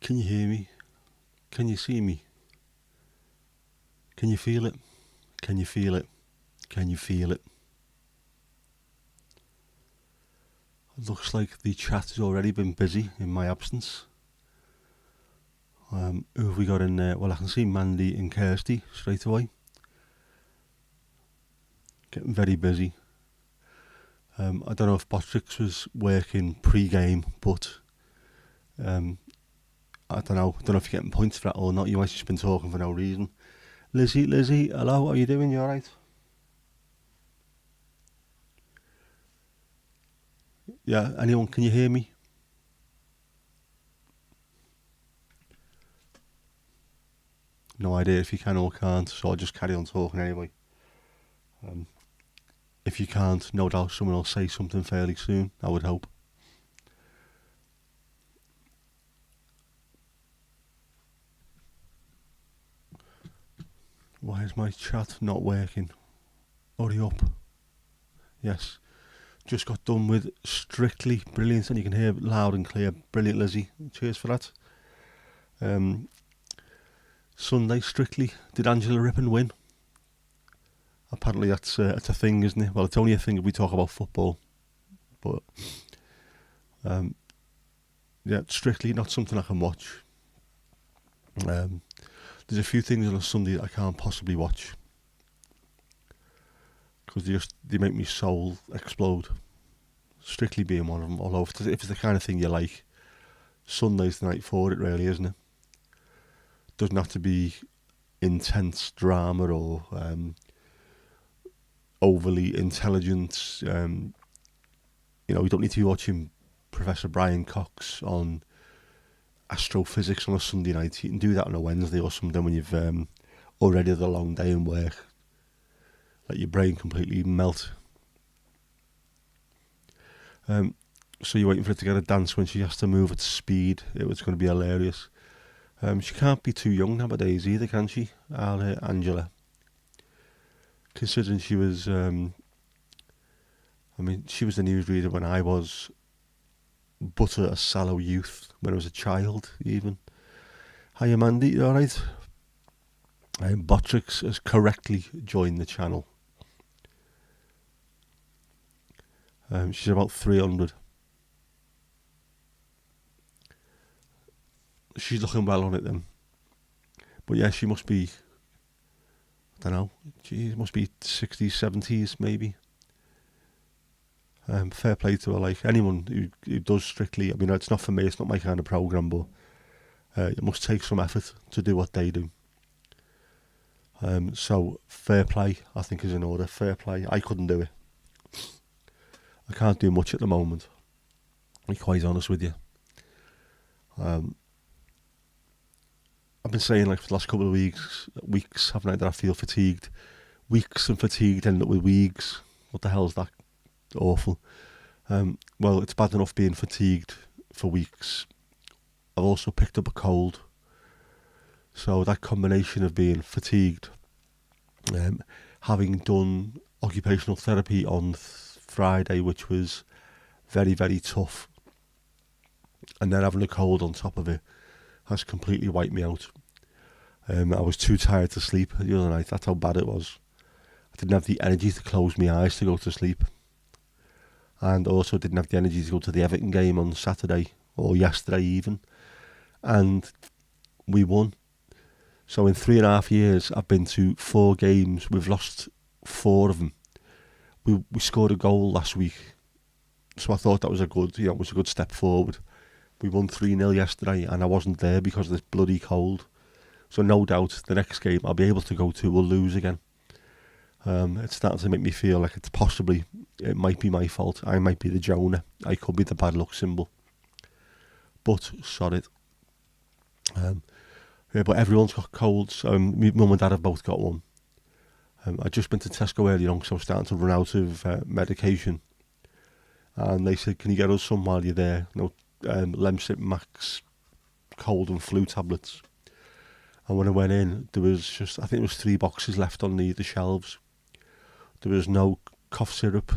Can you hear me? Can you see me? Can you feel it? Can you feel it? Can you feel it? It looks like the chat has already been busy in my absence. Who have we got in there? Well, I can see Mandy and Kirsty straight away. Getting very busy. I don't know if Botrix was working pre-game, but I don't know. Don't know if you're getting points for that or not. You might have just been talking for no reason. Lizzie, hello. How are you doing? You all right? Yeah. Anyone? Can you hear me? No idea if you can or can't, so I'll just carry on talking anyway. If you can't, no doubt someone will say something fairly soon, I would hope. Why is my chat not working? Hurry up. Yes. Just got done with Strictly. Brilliant, and you can hear loud and clear. Brilliant, Lizzie. Cheers for that. Sunday, Strictly. Did Angela Rippon win? Apparently that's a thing, isn't it? Well, it's only a thing if we talk about football. But, yeah, Strictly, not something I can watch. There's a few things on a Sunday that I can't possibly watch. Because they make my soul explode. Strictly being one of them. Although if it's the kind of thing you like, Sunday's the night for it, really, isn't it? Doesn't have to be intense drama or overly intelligent. You don't need to be watching Professor Brian Cox on astrophysics on a Sunday night. You can do that on a Wednesday or something when you've already had a long day in work. Let your brain completely melt. So you're waiting for it to get a dance when she has to move at speed. It was going to be hilarious. She can't be too young nowadays either, can she, Angela? Considering she was, she was the newsreader when I was but a sallow youth, when I was a child even. Hiya Mandy, you alright? Botrix has correctly joined the channel. She's about 300. She's looking well on it then. But yeah, she must be, I don't know, she must be 60s, 70s maybe. Fair play to her. Like anyone who does Strictly, it's not for me, it's not my kind of programme, but it must take some effort to do what they do. So fair play, I think, is in order. Fair play. I couldn't do it. I can't do much at the moment, to be quite honest with you. I've been saying like for the last couple of weeks, haven't I, that I feel fatigued. Weeks and fatigued end up with weeks. What the hell is that? Awful. Well, it's bad enough being fatigued for weeks. I've also picked up a cold. So that combination of being fatigued, having done occupational therapy on Friday, which was very, very tough, and then having a cold on top of it has completely wiped me out. I was too tired to sleep the other night. That's how bad it was. I didn't have the energy to close my eyes to go to sleep. And also didn't have the energy to go to the Everton game on Saturday, or yesterday even. And we won. So in 3.5 years, I've been to 4 games. We've lost 4 of them. We scored a goal last week. So I thought that was a good step forward. We won 3-0 yesterday, and I wasn't there because of this bloody cold. So no doubt the next game I'll be able to go to will lose again. It's starting to make me feel like it might be my fault. I might be the Jonah. I could be the bad luck symbol. But sod it. But everyone's got colds. My mum and dad have both got one. I'd just been to Tesco earlier on because I was starting to run out of medication. And they said, can you get us some while you're there? Lemsip Max cold and flu tablets. And when I went in, there was I think there was 3 boxes left on the shelves. There was no cough syrup.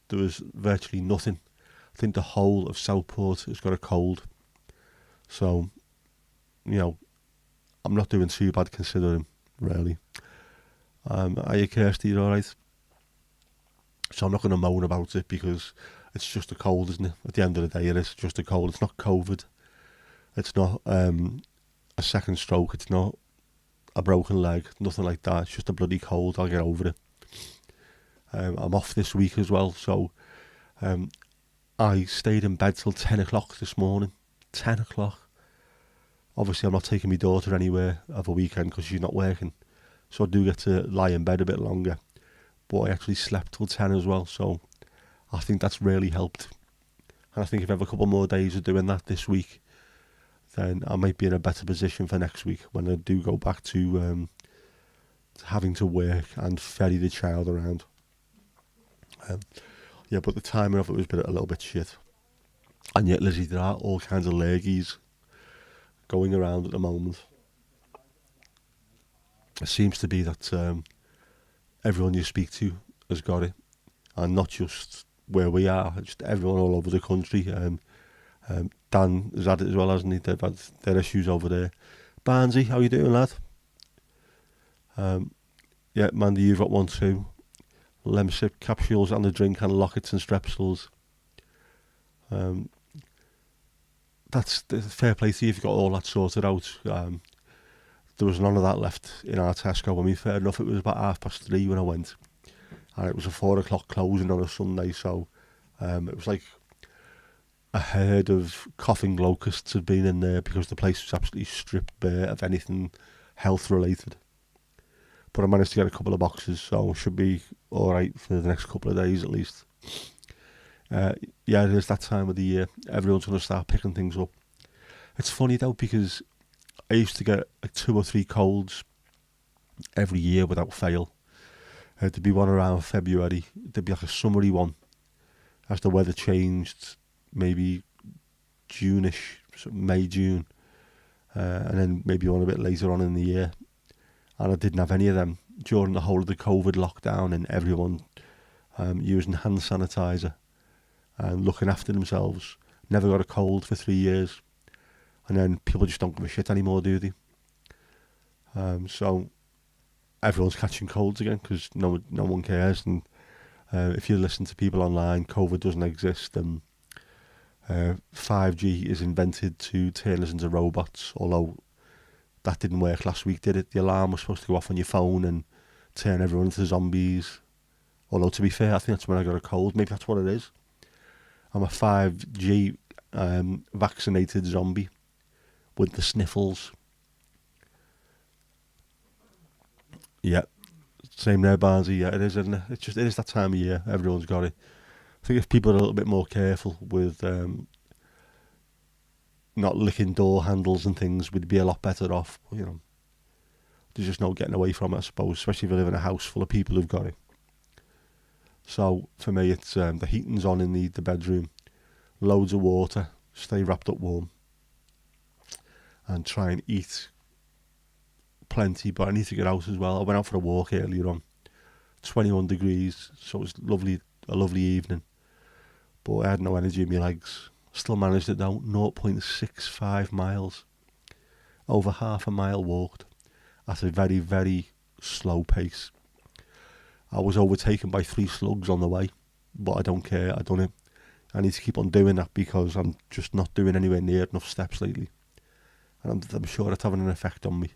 There was virtually nothing. I think the whole of Southport has got a cold. So you know, I'm not doing too bad considering, really. Are you, Kirsty? You alright? So I'm not going to moan about it because it's just a cold, isn't it? At the end of the day, it is just a cold. It's not COVID. It's not a second stroke. It's not a broken leg. Nothing like that. It's just a bloody cold. I'll get over it. I'm off this week as well, so I stayed in bed till 10 o'clock this morning. 10 o'clock. Obviously, I'm not taking my daughter anywhere of a weekend because she's not working. So I do get to lie in bed a bit longer. But I actually slept till 10 as well, so I think that's really helped. And I think if I have a couple more days of doing that this week, then I might be in a better position for next week when I do go back to having to work and ferry the child around. Yeah, but the timing of it was a little bit shit. And yet, Lizzie, there are all kinds of lurgies going around at the moment. It seems to be that everyone you speak to has got it, and not just where we are, just everyone all over the country. Dan has had it as well, hasn't he? They've had their issues over there. Barnsey, how you doing, lad? Yeah, Mandy, you've got one too. Lemsip capsules and the drink and lockets and strepsils. That's the fair play to you if you've got all that sorted out. There was none of that left in our Tesco. I mean, fair enough, it was about 3:30 when I went. And it was a 4 o'clock closing on a Sunday, so it was like a herd of coughing locusts had been in there because the place was absolutely stripped bare of anything health related. But I managed to get a couple of boxes, so I should be alright for the next couple of days at least. Yeah, it is that time of the year. Everyone's going to start picking things up. It's funny though, because I used to get like 2 or 3 colds every year without fail. There'd be one around February. There'd be like a summery one as the weather changed, maybe June-ish, May, June. And then maybe one a bit later on in the year. And I didn't have any of them during the whole of the COVID lockdown and everyone using hand sanitizer and looking after themselves. Never got a cold for 3 years. And then people just don't give a shit anymore, do they? So everyone's catching colds again because no one cares. And if you listen to people online, COVID doesn't exist. And 5G is invented to turn us into robots, although that didn't work last week, did it? The alarm was supposed to go off on your phone and turn everyone into zombies. Although, to be fair, I think that's when I got a cold. Maybe that's what it is. I'm a 5G vaccinated zombie with the sniffles. Yeah, same there, Barnsley. Yeah, it is, isn't it? It is that time of year. Everyone's got it. I think if people are a little bit more careful with not licking door handles and things, we'd be a lot better off. You know, there's just no getting away from it, I suppose, especially if you live in a house full of people who've got it. So for me, it's the heating's on in the bedroom, loads of water, stay wrapped up warm, and try and eat plenty. But I need to get out as well. I went out for a walk earlier on, 21 degrees, so it was a lovely evening. But I had no energy in my legs. Still managed it though, 0.65 miles. Over half a mile walked at a very, very slow pace. I was overtaken by 3 slugs on the way, but I don't care, I done it. I need to keep on doing that because I'm just not doing anywhere near enough steps lately. And I'm sure it's having an effect on me.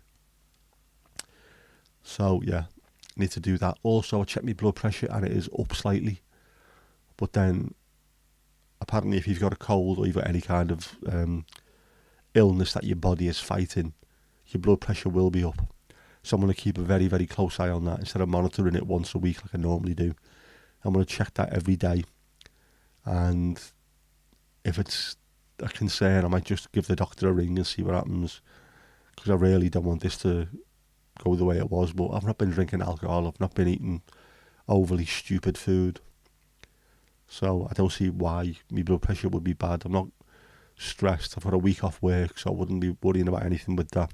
So yeah, need to do that. Also, I checked my blood pressure and it is up slightly. But then, apparently if you've got a cold or you've got any kind of illness that your body is fighting, your blood pressure will be up. So I'm going to keep a very, very close eye on that instead of monitoring it once a week like I normally do. I'm going to check that every day. And if it's a concern, I might just give the doctor a ring and see what happens. Because I really don't want this to go the way it was. But I've not been drinking alcohol. I've not been eating overly stupid food. So I don't see why my blood pressure would be bad. I'm not stressed. I've got a week off work, so I wouldn't be worrying about anything with that.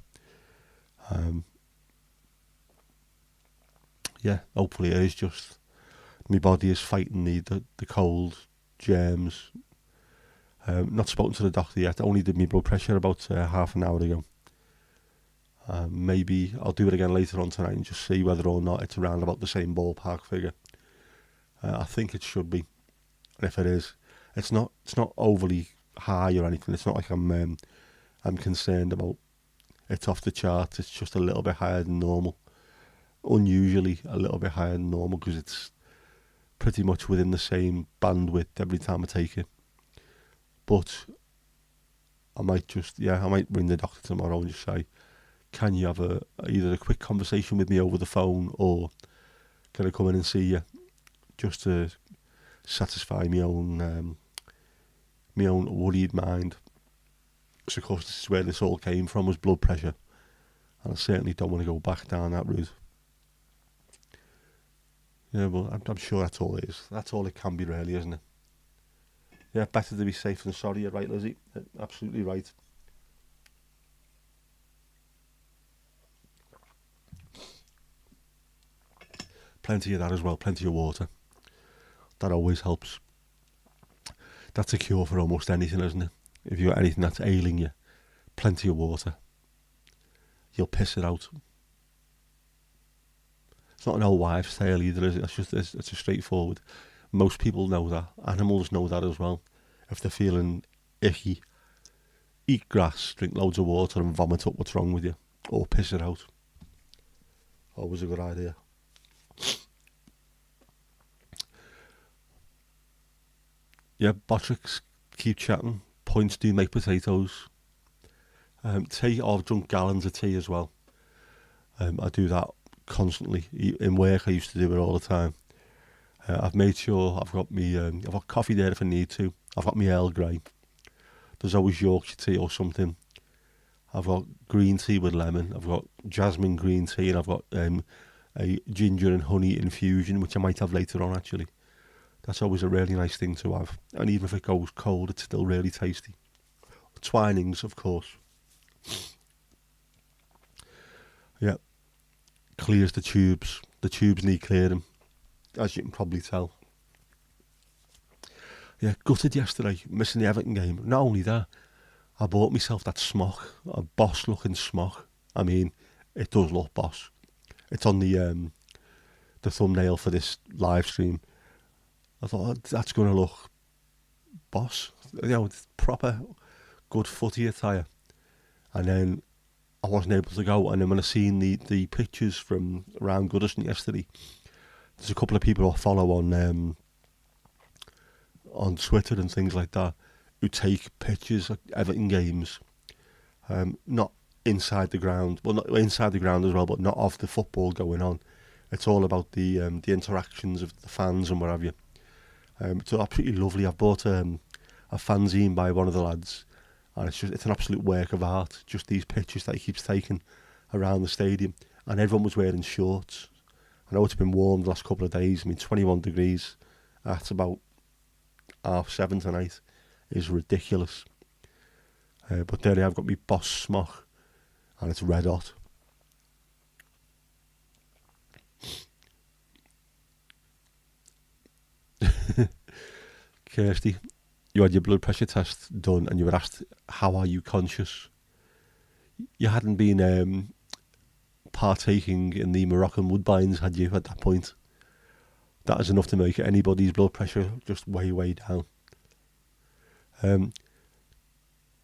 Yeah, hopefully it is just my body is fighting the cold, germs. Not spoken to the doctor yet. I only did my blood pressure about half an hour ago. Maybe I'll do it again later on tonight and just see whether or not it's around about the same ballpark figure. I think it should be, and if it is, it's not overly high or anything. It's not like I'm concerned about it's off the charts. It's just a little bit higher than normal, unusually a little bit higher than normal, because it's pretty much within the same bandwidth every time I take it. But I might ring the doctor tomorrow and just say, can you have either a quick conversation with me over the phone, or can I come in and see you, just to satisfy my own worried mind. So of course this is where this all came from, was blood pressure, and I certainly don't want to go back down that route. Yeah, well, I'm sure that's all it is. That's all it can be, really, isn't it? Yeah, better to be safe than sorry. You're right, Lizzie. Absolutely right. Plenty of that as well, plenty of water. That always helps. That's a cure for almost anything, isn't it? If you've got anything that's ailing you, plenty of water. You'll piss it out. It's not an old wives' tale either, is it? It's a straightforward. Most people know that. Animals know that as well. If they're feeling icky, eat grass, drink loads of water and vomit up what's wrong with you. Or piss it out. Always a good idea. Yeah, Bottricks, keep chatting. Points do make potatoes. Tea, I've drunk gallons of tea as well. I do that constantly. In work, I used to do it all the time. I've made sure I've got I've got coffee there if I need to. I've got my Earl Grey. There's always Yorkshire tea or something. I've got green tea with lemon. I've got jasmine green tea, and I've got a ginger and honey infusion, which I might have later on, actually. That's always a really nice thing to have. And even if it goes cold, it's still really tasty. Twinings, of course. Yeah. Clears the tubes. The tubes need clearing, as you can probably tell. Yeah, gutted yesterday, missing the Everton game. Not only that, I bought myself that smock, a Boss looking smock. I mean, it does look Boss. It's on the thumbnail for this live stream. I thought, that's going to look Boss. It's proper good footy attire. And then I wasn't able to go. And then when I seen the pictures from around Goodison yesterday, there's a couple of people I follow on Twitter and things like that who take pictures of Everton games, not inside the ground, well, not inside the ground as well, but not of the football going on. It's all about the interactions of the fans and what have you. It's absolutely lovely. I've bought a fanzine by one of the lads, and it's an absolute work of art. Just these pictures that he keeps taking around the stadium, and everyone was wearing shorts. I know it's been warm the last couple of days. I mean, 21 degrees at about 7:30 tonight is ridiculous. But there I've got my Boss smock, and it's red hot. Kirsty, you had your blood pressure test done and you were asked, how are you conscious? You hadn't been partaking in the Moroccan woodbines, had you, at that point? That is enough to make anybody's blood pressure just way, way down.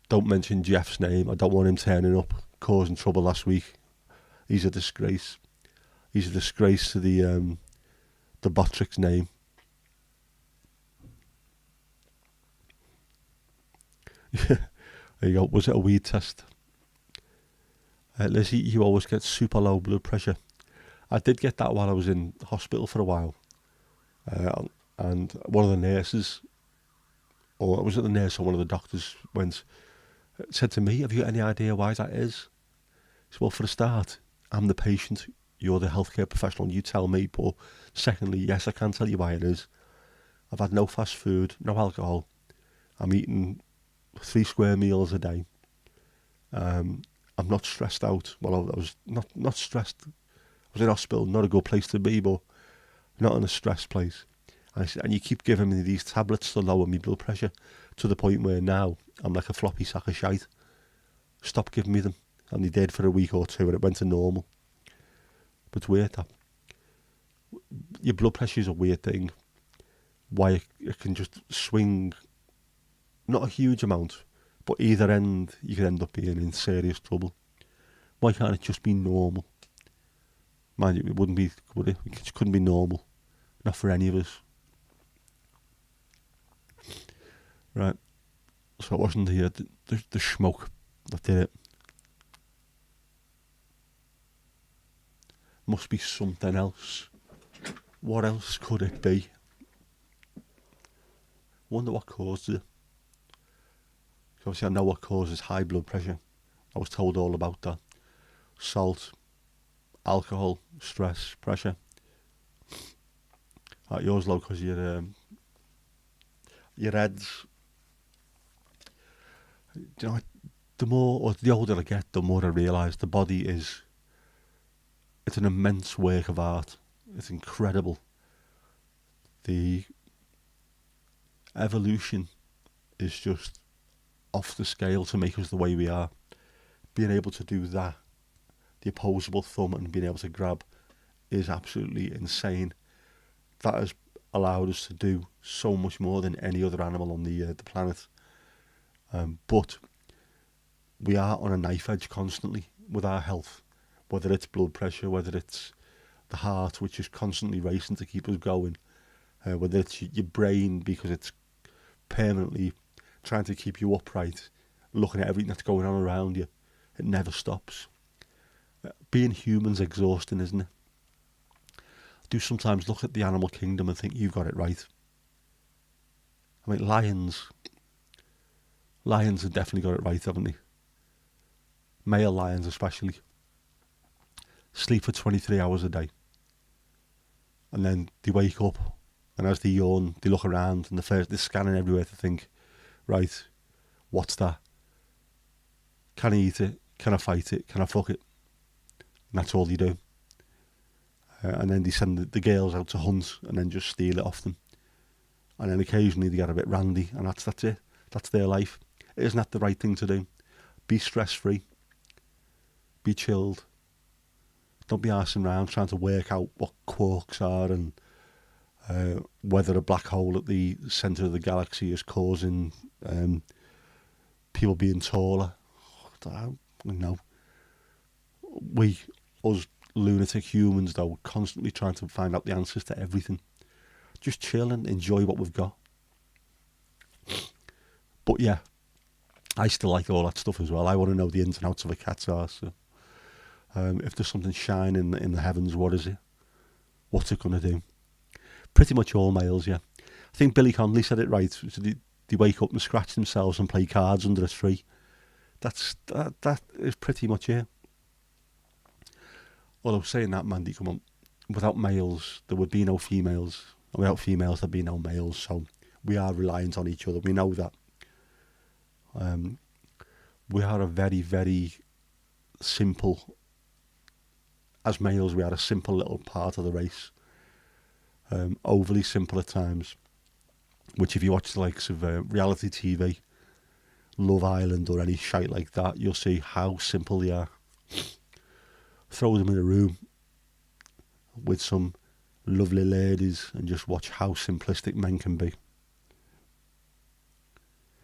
Don't mention Jeff's name. I don't want him turning up, causing trouble last week. He's a disgrace. He's a disgrace to the Bottricks name. There you go. Was it a weed test? Lizzie, you always get super low blood pressure. I did get that while I was in hospital for a while. And one of the nurses, or was it the nurse or one of the doctors, said to me, have you got any idea why that is? I said, well, for a start, I'm the patient. You're the healthcare professional. You tell me. But secondly, yes, I can tell you why it is. I've had no fast food, no alcohol. I'm eating 3 square meals a day. I'm not stressed out. Well, I was not stressed. I was in hospital, not a good place to be, but not in a stressed place. And you keep giving me these tablets to lower my blood pressure to the point where now I'm like a floppy sack of shite. Stop giving me them. and they did for a week or two, and it went to normal. But it's weird that your blood pressure is a weird thing. Why it can just swing, not a huge amount, but either end you could end up being in serious trouble. Why can't it just be normal? Mind you, it wouldn't be, would it? It just couldn't be normal. Not for any of us. Right. So it wasn't the smoke that did it. Must be something else. What else could it be? Wonder what causes it. Obviously I know what causes high blood pressure. I was told all about that. Salt, alcohol, stress, pressure. Yours low because your head's, you know, the older I get, the more I realise the body it's an immense work of art. It's incredible. The evolution is just off the scale to make us the way we are. Being able to do that, the opposable thumb, and being able to grab is absolutely insane. That has allowed us to do so much more than any other animal on the planet. But we are on a knife edge constantly with our health, whether it's blood pressure, whether it's the heart, which is constantly racing to keep us going, whether it's your brain because it's permanently trying to keep you upright, looking at everything that's going on around you. It never stops. Being human's exhausting, isn't it? I do sometimes look at the animal kingdom and think, you've got it right. I mean, lions have definitely got it right, haven't they? Male lions especially. Sleep for 23 hours a day. And then they wake up, and as they yawn, they look around, and they're scanning everywhere to think, right, what's that? Can I eat it? Can I fight it? Can I fuck it? And that's all they do. And then they send the girls out to hunt and then just steal it off them. And then occasionally they get a bit randy, and that's it. That's their life. Isn't that the right thing to do? Be stress-free. Be chilled. Don't be arsing around trying to work out what quarks are and whether a black hole at the centre of the galaxy is causing people being taller. I don't know. Us lunatic humans, though, constantly trying to find out the answers to everything. Just chill and enjoy what we've got. But yeah, I still like all that stuff as well. I want to know the ins and outs of a cat's arse. So, if there's something shining in the heavens, what is it? What's it going to do? Pretty much all males, yeah. I think Billy Connolly said it right. So they wake up and scratch themselves and play cards under a tree. That is pretty much it. Although saying that, Mandy, come on, without males there would be no females, and without females there'd be no males. So we are reliant on each other. We know that. We are a very, very simple. As males, we are a simple little part of the race. Overly simple at times. Which, if you watch the likes of reality TV, Love Island or any shite like that, you'll see how simple they are. Throw them in a room with some lovely ladies and just watch how simplistic men can be.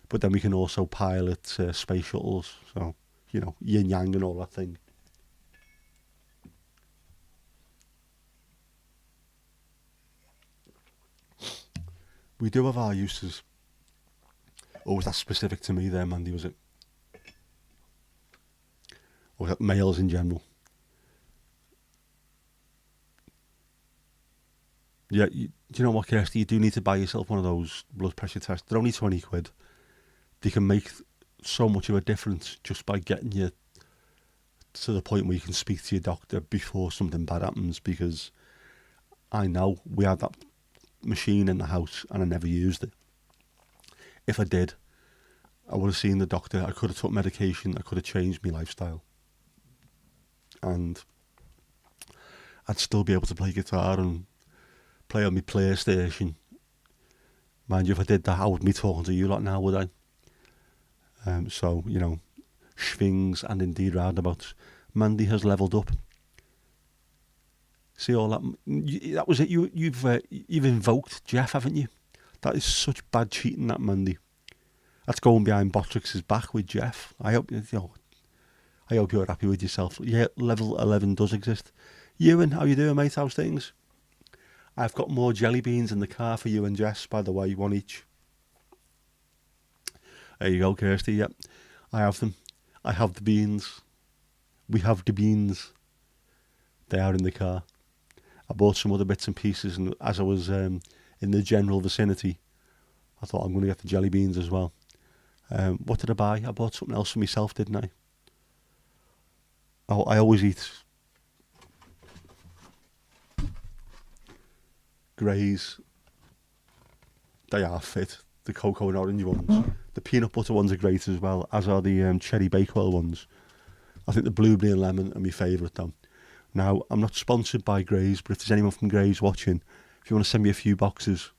But then we can also pilot space shuttles, so, you know, yin yang and all that thing. We do have our uses. Or was that specific to me there, Mandy, was it? Or was that males in general? Yeah, do you know what, Kirsty? You do need to buy yourself one of those blood pressure tests. They're only 20 quid. They can make so much of a difference just by getting you to the point where you can speak to your doctor before something bad happens, because I know we had that machine in the house and I never used it. If I did, I would have seen the doctor. I could have took medication. I could have changed my lifestyle. And I'd still be able to play guitar and play on my PlayStation. Mind you, if I did that, I wouldn't be talking to you lot now, would I? So, you know, schwings and indeed roundabouts. Mandy has levelled up. See all that? That was it. You've invoked Jeff, haven't you? That is such bad cheating, that Mandy. That's going behind Botrix's back with Jeff. I hope you're happy with yourself. Yeah, level 11 does exist. Ewan, how you doing, mate? How's things? I've got more jelly beans in the car for you and Jess, by the way, one each. There you go, Kirsty. Yep, I have them. I have the beans. We have the beans. They are in the car. I bought some other bits and pieces, and as I was in the general vicinity, I thought I'm going to get the jelly beans as well. What did I buy? I bought something else for myself, didn't I? Oh, I always eat Grays. They are fit. The cocoa and orange ones. The peanut butter ones are great as well, as are the cherry Bakewell ones. I think the blueberry and lemon are my favourite though. Now, I'm not sponsored by Grays, but if there's anyone from Grays watching, if you want to send me a few boxes,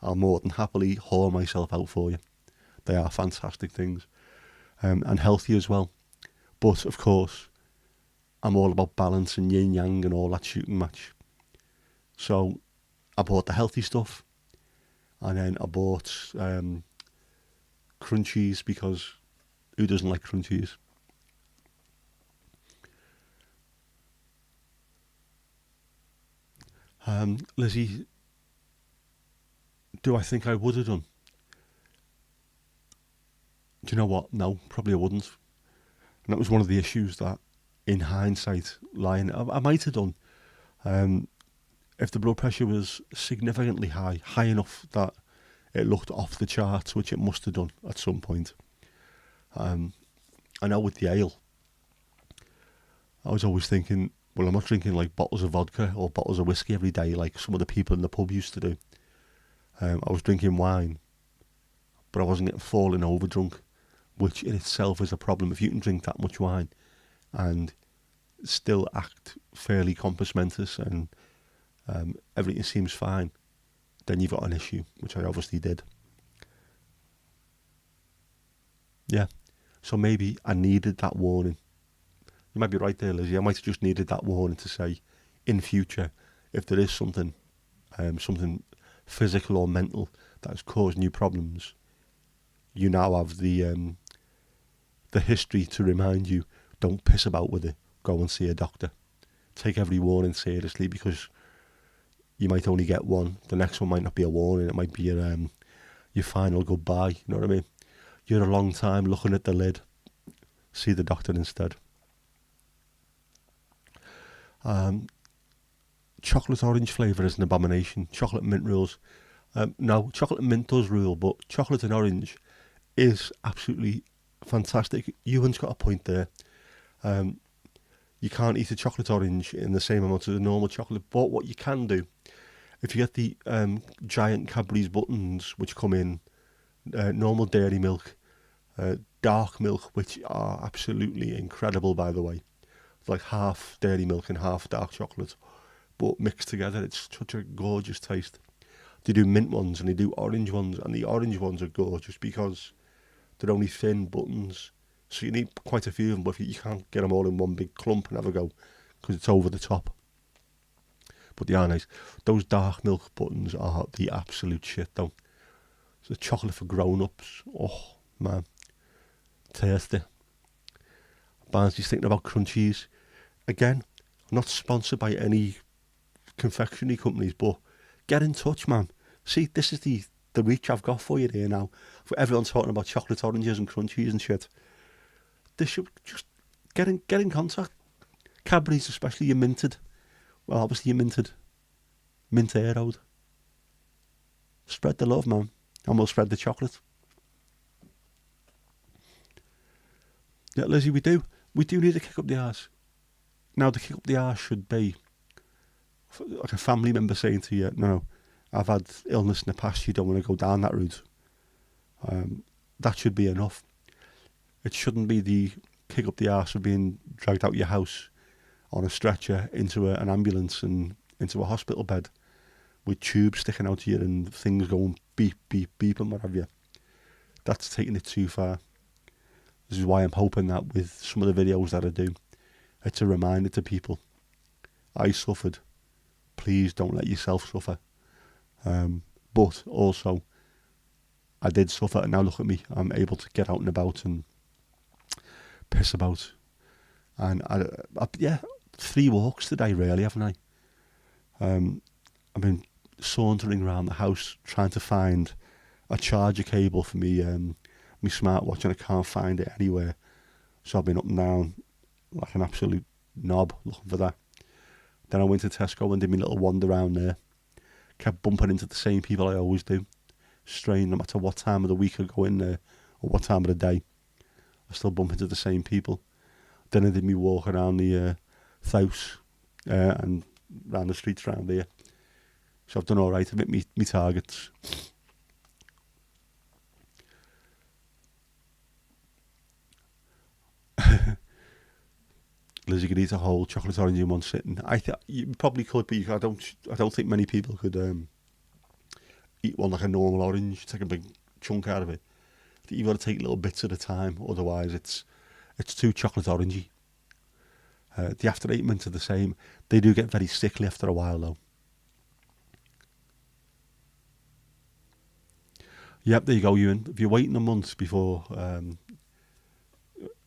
I'll more than happily haul myself out for you. They are fantastic things. And healthy as well. But, of course, I'm all about balance and yin-yang and all that shooting match. So, I bought the healthy stuff. And then I bought crunchies, because who doesn't like crunchies? Lizzie, do I think I would have done? Do you know what? No, probably I wouldn't. And that was one of the issues that, in hindsight, I might have done. If the blood pressure was significantly high enough that it looked off the charts, which it must have done at some point. I know with the ale, I was always thinking, well, I'm not drinking like bottles of vodka or bottles of whiskey every day like some of the people in the pub used to do. I was drinking wine, but I wasn't getting falling over drunk, which in itself is a problem. If you can drink that much wine and still act fairly compos mentis and everything seems fine, then you've got an issue, which I obviously did. Yeah, so maybe I needed that warning. You might be right there, Lizzie. I might have just needed that warning to say, in future, if there is something physical or mental that has caused you problems, you now have the history to remind you, don't piss about with it. Go and see a doctor. Take every warning seriously, because you might only get one. The next one might not be a warning. It might be your final goodbye. You know what I mean? You're a long time looking at the lid. See the doctor instead. Chocolate orange flavour is an abomination. Chocolate mint rules. No, chocolate mint does rule, but chocolate and orange is absolutely fantastic. Ewan's got a point there. You can't eat a chocolate orange in the same amount as a normal chocolate, but what you can do, if you get the giant Cadbury's buttons, which come in normal dairy milk, dark milk, which are absolutely incredible, by the way. It's like half dairy milk and half dark chocolate, but mixed together, it's such a gorgeous taste. They do mint ones and they do orange ones, and the orange ones are gorgeous because they're only thin buttons, so you need quite a few of them, but you can't get them all in one big clump and have a go, because it's over the top. But they are nice. Those dark milk buttons are the absolute shit, though. It's a chocolate for grown-ups. Oh, man. Tasty. Barnsley's thinking about crunchies. Again, I'm not sponsored by any confectionery companies, but get in touch, man. See, this is the reach I've got for you here now. For everyone talking about chocolate oranges and crunchies and shit. They should just get in contact. Cadbury's especially, you minted. Well, obviously you minted. Mint Aeroed. Spread the love, man. And we'll spread the chocolate. Yeah, Lizzie, we do need to kick up the arse. Now, the kick up the arse should be like a family member saying to you, no, I've had illness in the past, you don't want to go down that route. That should be enough. It shouldn't be the kick up the arse of being dragged out your house on a stretcher into an ambulance and into a hospital bed with tubes sticking out to you and things going beep, beep, beep and what have you. That's taking it too far. This is why I'm hoping that with some of the videos that I do, it's a reminder to people. I suffered. Please don't let yourself suffer. But also, I did suffer, and now look at me. I'm able to get out and about and piss about. And I 3 walks today, really, haven't I? I've been sauntering around the house trying to find a charger cable for me smartwatch, and I can't find it anywhere. So I've been up and down like an absolute knob looking for that. Then I went to Tesco and did my little wander around there. Kept bumping into the same people I always do. Strange, no matter what time of the week I go in there or what time of the day, I still bump into the same people. Then I did me walk around the house and round the streets around here. So I've done all right. I've hit me targets. Lizzie could eat a whole chocolate orange in one sitting. You probably could, but I don't think many people could eat one like a normal orange. Take a big chunk out of it. I think you've got to take little bits at a time, otherwise it's too chocolate orangey. The after 8 minutes are the same. They do get very sickly after a while though. Yep, there you go, Ewan. If you're waiting a month before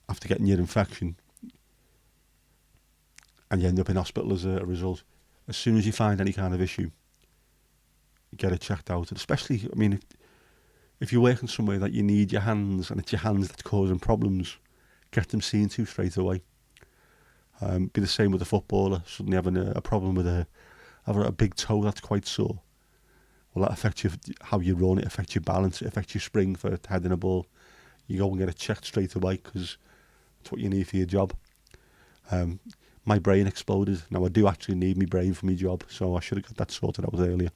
after getting your infection, and you end up in hospital as a result, as soon as you find any kind of issue, get it checked out. And especially, I mean, if you're working somewhere that you need your hands, and it's your hands that's causing problems, get them seen to straight away. Be the same with a footballer, suddenly having a problem with having a big toe that's quite sore. Well, that affects how you run, it affects your balance, it affects your spring for heading a ball. You go and get it checked straight away because it's what you need for your job. My brain exploded. Now I do actually need my brain for my job, so I should have got that sorted out earlier.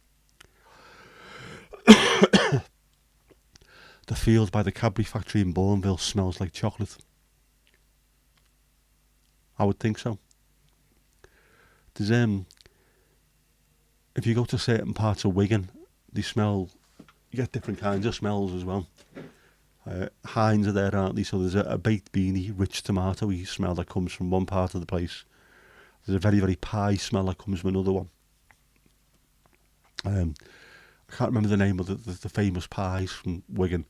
The field by the Cadbury factory in Bourneville smells like chocolate. I would think so. There's if you go to certain parts of Wigan, they smell. You get different kinds of smells as well. Heinz are there, aren't they? So there's a baked beanie, rich tomato-y smell that comes from one part of the place. There's a very, very pie smell that comes from another one. I can't remember the name of the famous pies from Wigan.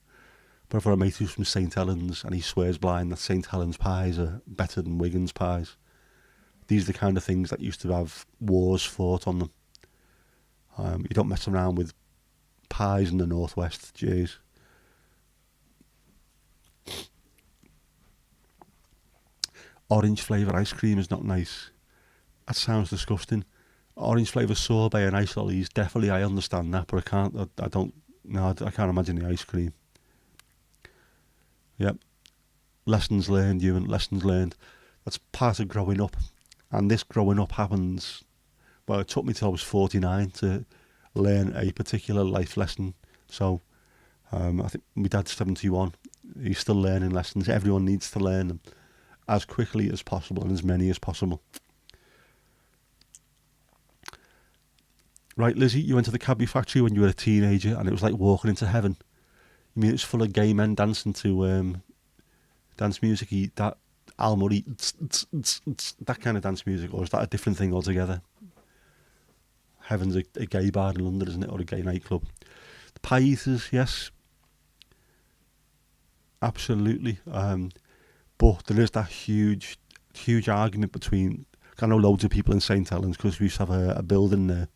But I've got a mate who's from St Helens, and he swears blind that St Helens pies are better than Wigan's pies. These are the kind of things that used to have wars fought on them. You don't mess around with pies in the northwest, jeez. Orange flavour ice cream is not nice. That sounds disgusting. Orange flavour sorbet and ice lollies, definitely I understand that, but I can't imagine the ice cream. Yep. Lessons learned, Ewan, lessons learned. That's part of growing up. And this growing up happens, well, it took me till I was 49 to learn a particular life lesson. So, I think my dad's 71. He's still learning lessons. Everyone needs to learn them as quickly as possible and as many as possible. Right, Lizzie, you went to the Cadbury factory when you were a teenager and it was like walking into heaven. You mean it's full of gay men dancing to dance music, that Al Murray, that kind of dance music, or is that a different thing altogether? Heaven's a gay bar in London, isn't it, or a gay nightclub? The pie eaters, yes, absolutely. But there is that huge argument between. I know loads of people in St Helens because we used to have a building there,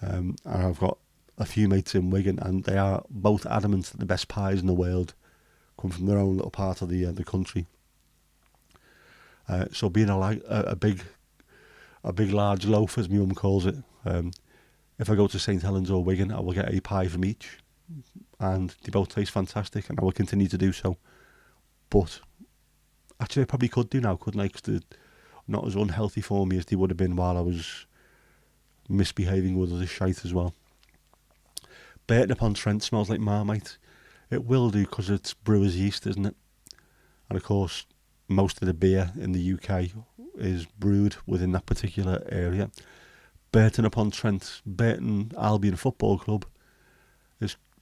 and I've got a few mates in Wigan, and they are both adamant that the best pies in the world come from their own little part of the country. So being a big large loaf, as my mum calls it, if I go to St Helens or Wigan, I will get a pie from each, and they both taste fantastic, and I will continue to do so. But actually, I probably could do now, couldn't I? Because they're not as unhealthy for me as they would have been while I was misbehaving with other shite as well. Burton-upon-Trent smells like Marmite. It will do because it's brewer's yeast, isn't it? And of course, most of the beer in the UK is brewed within that particular area. Burton-upon-Trent, Burton Albion Football Club,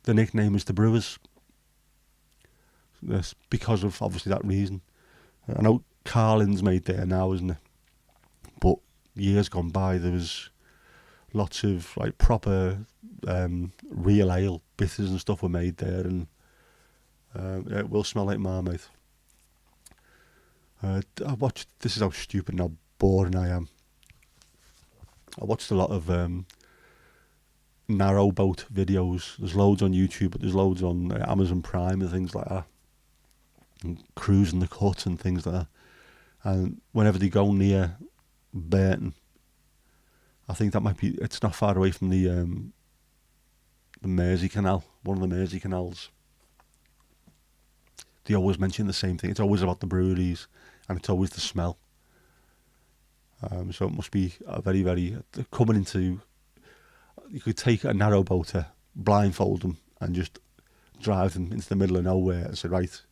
the nickname is the Brewers. because of obviously that reason. I know Carlin's made there now, isn't it? But years gone by, there was lots of like proper real ale bitters and stuff were made there, and it will smell like Marmite. I watched. This is how stupid and how boring I am. I watched a lot of narrowboat videos. There's loads on YouTube, but there's loads on Amazon Prime and things like that. And cruising the cut and things like that. And whenever they go near Burton, I think that might be. It's not far away from the Mersey Canal, one of the Mersey canals. They always mention the same thing. It's always about the breweries, and it's always the smell. So it must be a very, very coming into. You could take a narrowboater, blindfold them, and just drive them into the middle of nowhere and say, right,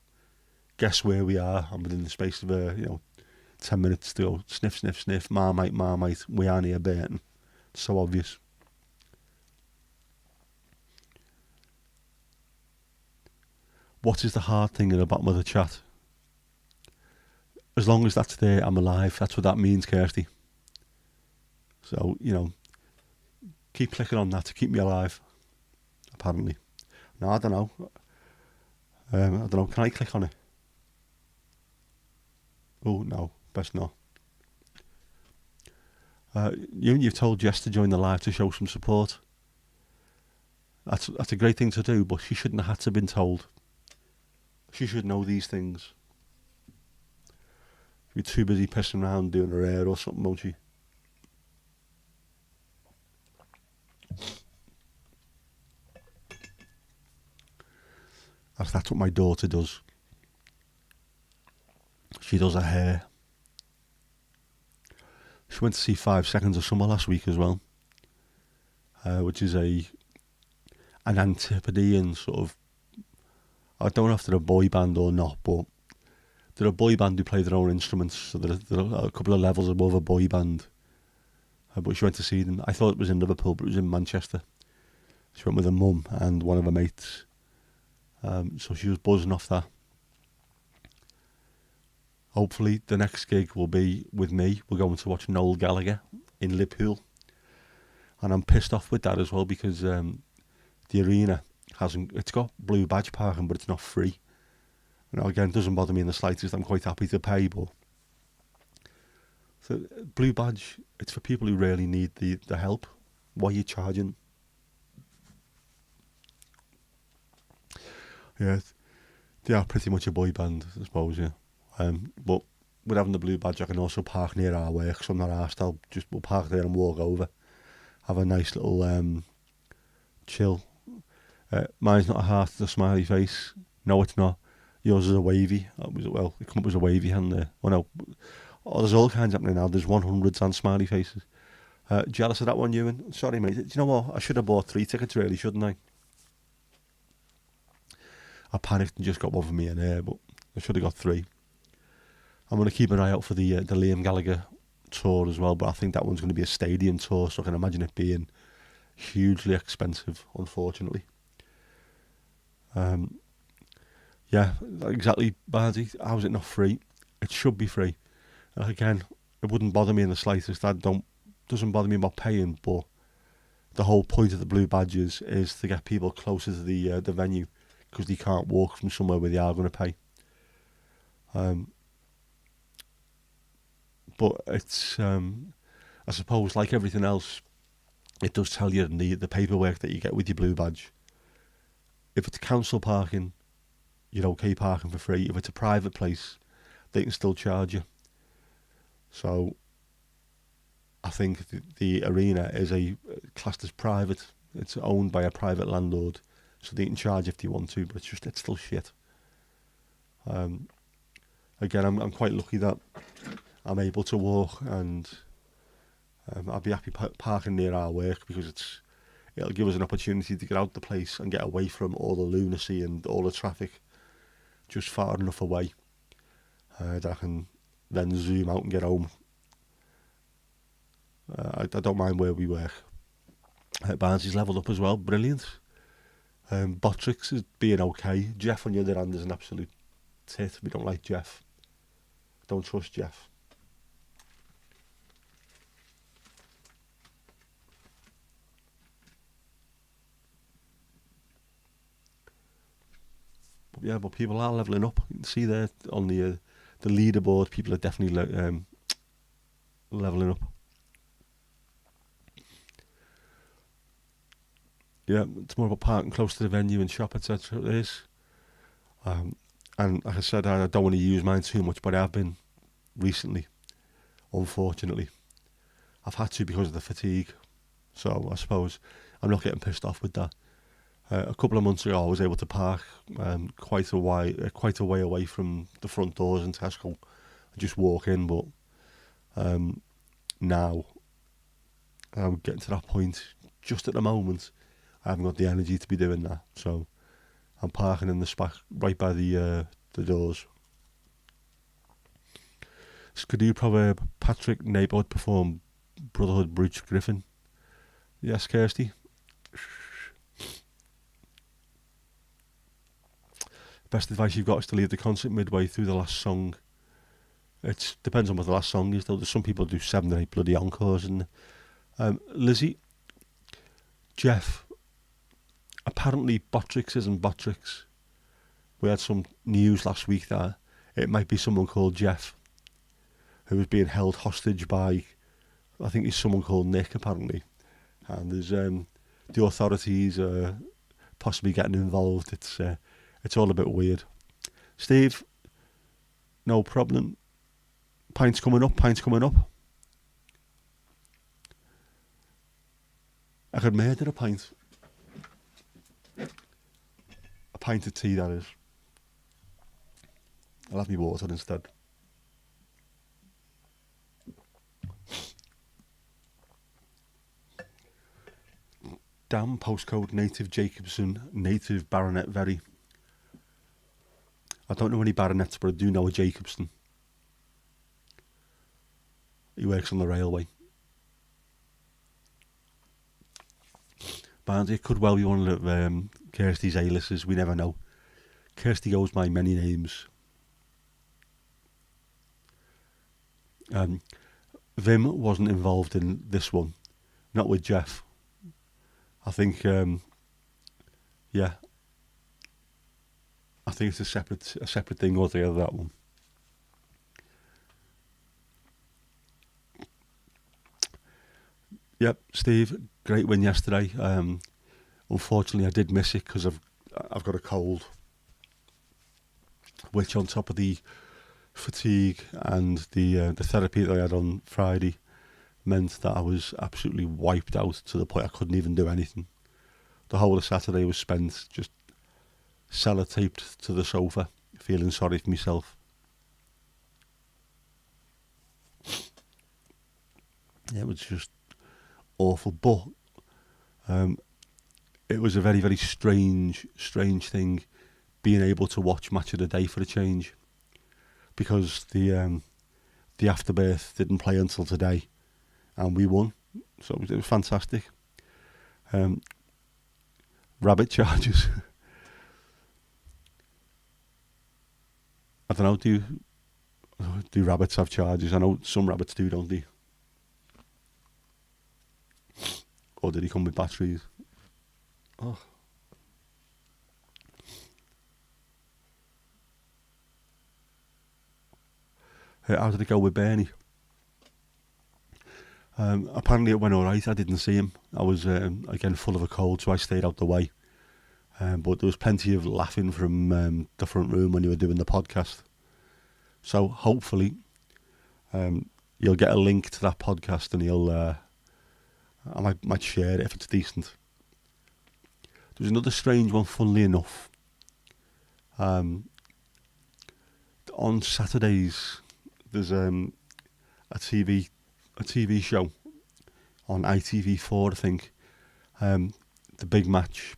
guess where we are? And within the space of 10 minutes to go sniff, sniff, sniff, Marmite, Marmite. We are near Burton. It's so obvious. What is the hard thing in the bottom of the chat? As long as that's there, I'm alive. That's what that means, Kirsty. So, keep clicking on that to keep me alive, apparently. No, I don't know. Can I click on it? Oh, no. Best not. You've told Jess to join the live to show some support. That's a great thing to do, but she shouldn't have had to have been told. She should know these things. She'd be too busy pissing around doing her hair or something, won't she? That's what my daughter does. She does her hair. She went to see 5 Seconds of Summer last week as well, which is an Antipodean sort of. I don't know if they're a boy band or not, but they're a boy band who play their own instruments, so they're a couple of levels above a boy band. But she went to see them. I thought it was in Liverpool, but it was in Manchester. She went with her mum and one of her mates. So she was buzzing off that. Hopefully the next gig will be with me. We're going to watch Noel Gallagher in Liverpool. And I'm pissed off with that as well because the arena it's got blue badge parking, but it's not free. Again, it doesn't bother me in the slightest. I'm quite happy to pay, but so blue badge, it's for people who really need the help. Why are you charging? Yeah, they are pretty much a boy band, I suppose, yeah. But with having the blue badge, I can also park near our work, so I'm not arsed. We'll park there and walk over. Have a nice little chill. Mine's not a heart, it's a smiley face. No, it's not. Yours is a wavy. It come up as a wavy hand there. Oh no. Oh, there's all kinds happening now. There's 100s and smiley faces. Jealous of that one, Ewan? Sorry, mate. Do you know what? I should have bought 3 tickets, really, shouldn't I? I panicked and just got one for me in there, but I should have got 3. I'm going to keep an eye out for the Liam Gallagher tour as well, but I think that one's going to be a stadium tour, so I can imagine it being hugely expensive, unfortunately. Yeah, exactly, Bardi. How is it not free? It should be free. Again, it wouldn't bother me in the slightest. Doesn't bother me about paying, but the whole point of the blue badges is to get people closer to the venue because they can't walk from somewhere where they are going to pay. But it's, I suppose, like everything else, it does tell you in the paperwork that you get with your blue badge. If it's council parking, you're okay parking for free. If it's a private place, they can still charge you. So I think the arena is classed as private. It's owned by a private landlord, so they can charge if they want to, but it's still shit. Again, I'm quite lucky that I'm able to walk, and I'd be happy parking near our work because it'll give us an opportunity to get out the place and get away from all the lunacy and all the traffic, just far enough away that I can then zoom out and get home. I don't mind where we work. Barnsley's levelled up as well, brilliant. Bottrix is being okay. Jeff on the other hand is an absolute tit. We don't like Jeff. Don't trust Jeff. But people are levelling up. You can see there on the leaderboard, people are definitely levelling up. Yeah, it's more about parking close to the venue and shop, etc. It is. And like I said, I don't want to use mine too much, but I have been recently, unfortunately. I've had to because of the fatigue. So I suppose I'm not getting pissed off with that. A couple of months ago, I was able to park quite a way away from the front doors in Tesco and just walk in. But now I'm getting to that point. Just at the moment, I haven't got the energy to be doing that. So I'm parking in the spot right by the doors. Skidoo proverb: Patrick Neighbourhood perform Brotherhood Bruce Griffin. Yes, Kirsty. Best advice you've got is to leave the concert midway through the last song. It depends on what the last song is, though. There's some people do 7 or 8 bloody encores. And Lizzie, Jeff, apparently Botrix isn't Botrix. We had some news last week that it might be someone called Jeff who was being held hostage by, I think it's someone called Nick, apparently. And there's the authorities possibly getting involved. It's all a bit weird. Steve, no problem. Pints coming up. I could murder a pint. A pint of tea, that is. I'll have me water instead. Damn, postcode native Jacobson, native Baronet Very. I don't know any baronets, but I do know a Jacobson. He works on the railway. Barnsley, it could well be one of Kirsty's A-listers, we never know. Kirsty goes by many names. Vim wasn't involved in this one, not with Jeff. I think, I think it's a separate thing altogether, that one. Yep, Steve, great win yesterday. Unfortunately, I did miss it because I've got a cold, which on top of the fatigue and the therapy that I had on Friday meant that I was absolutely wiped out to the point I couldn't even do anything. The whole of Saturday was spent just sellotaped to the sofa, feeling sorry for myself. It was just awful, but it was a very, very strange thing being able to watch Match of the Day for a change, because the afterbirth didn't play until today, and we won, so it was fantastic. Rabbit charges. I don't know, do rabbits have charges? I know some rabbits do, don't they? Or did he come with batteries? Oh. How did it go with Bernie? Apparently it went alright. I didn't see him. I was, again, full of a cold, so I stayed out the way. But there was plenty of laughing from the front room when you were doing the podcast. So hopefully you'll get a link to that podcast, and I might share it if it's decent. There's another strange one, funnily enough. On Saturdays, there's a TV show on ITV4, I think. The Big Match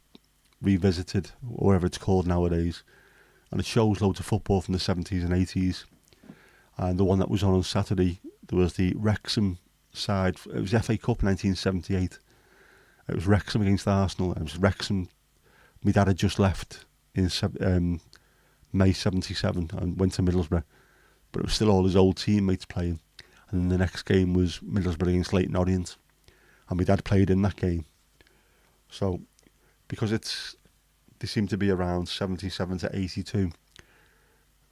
Revisited, or whatever it's called nowadays. And it shows loads of football from the 70s and 80s. And the one that was on Saturday, there was the Wrexham side. It was FA Cup 1978. It was Wrexham against Arsenal. It was Wrexham. My dad had just left in May 77 and went to Middlesbrough. But it was still all his old teammates playing. And then the next game was Middlesbrough against Leyton Orient. And my dad played in that game. So, because they seem to be around 77 to 82,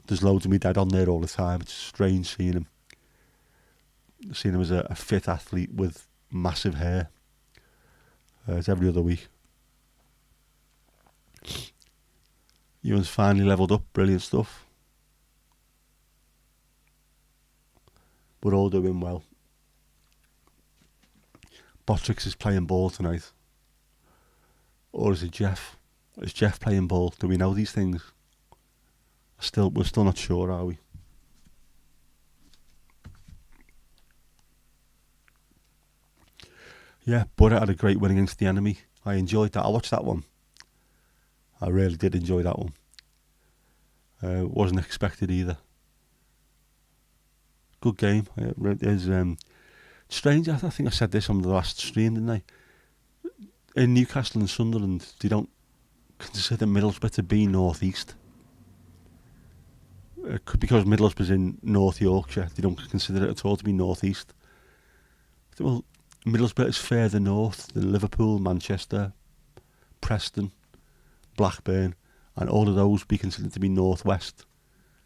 there's loads of my dad on there all the time. It's strange seeing him. Seeing him as a fit athlete with massive hair. It's every other week. Ewan's finally levelled up. Brilliant stuff. We're all doing well. Bottrix is playing ball tonight. Or is it Jeff? Is Jeff playing ball? Do we know these things? We're still not sure, are we? Yeah, Butter had a great win against the enemy. I enjoyed that. I watched that one. I really did enjoy that one. Wasn't expected either. Good game. It is strange. I think I said this on the last stream, didn't I? In Newcastle and Sunderland, they don't consider Middlesbrough to be North East. Because Middlesbrough's in North Yorkshire, they don't consider it at all to be North East. Well, Middlesbrough is further north than Liverpool, Manchester, Preston, Blackburn, and all of those be considered to be North West.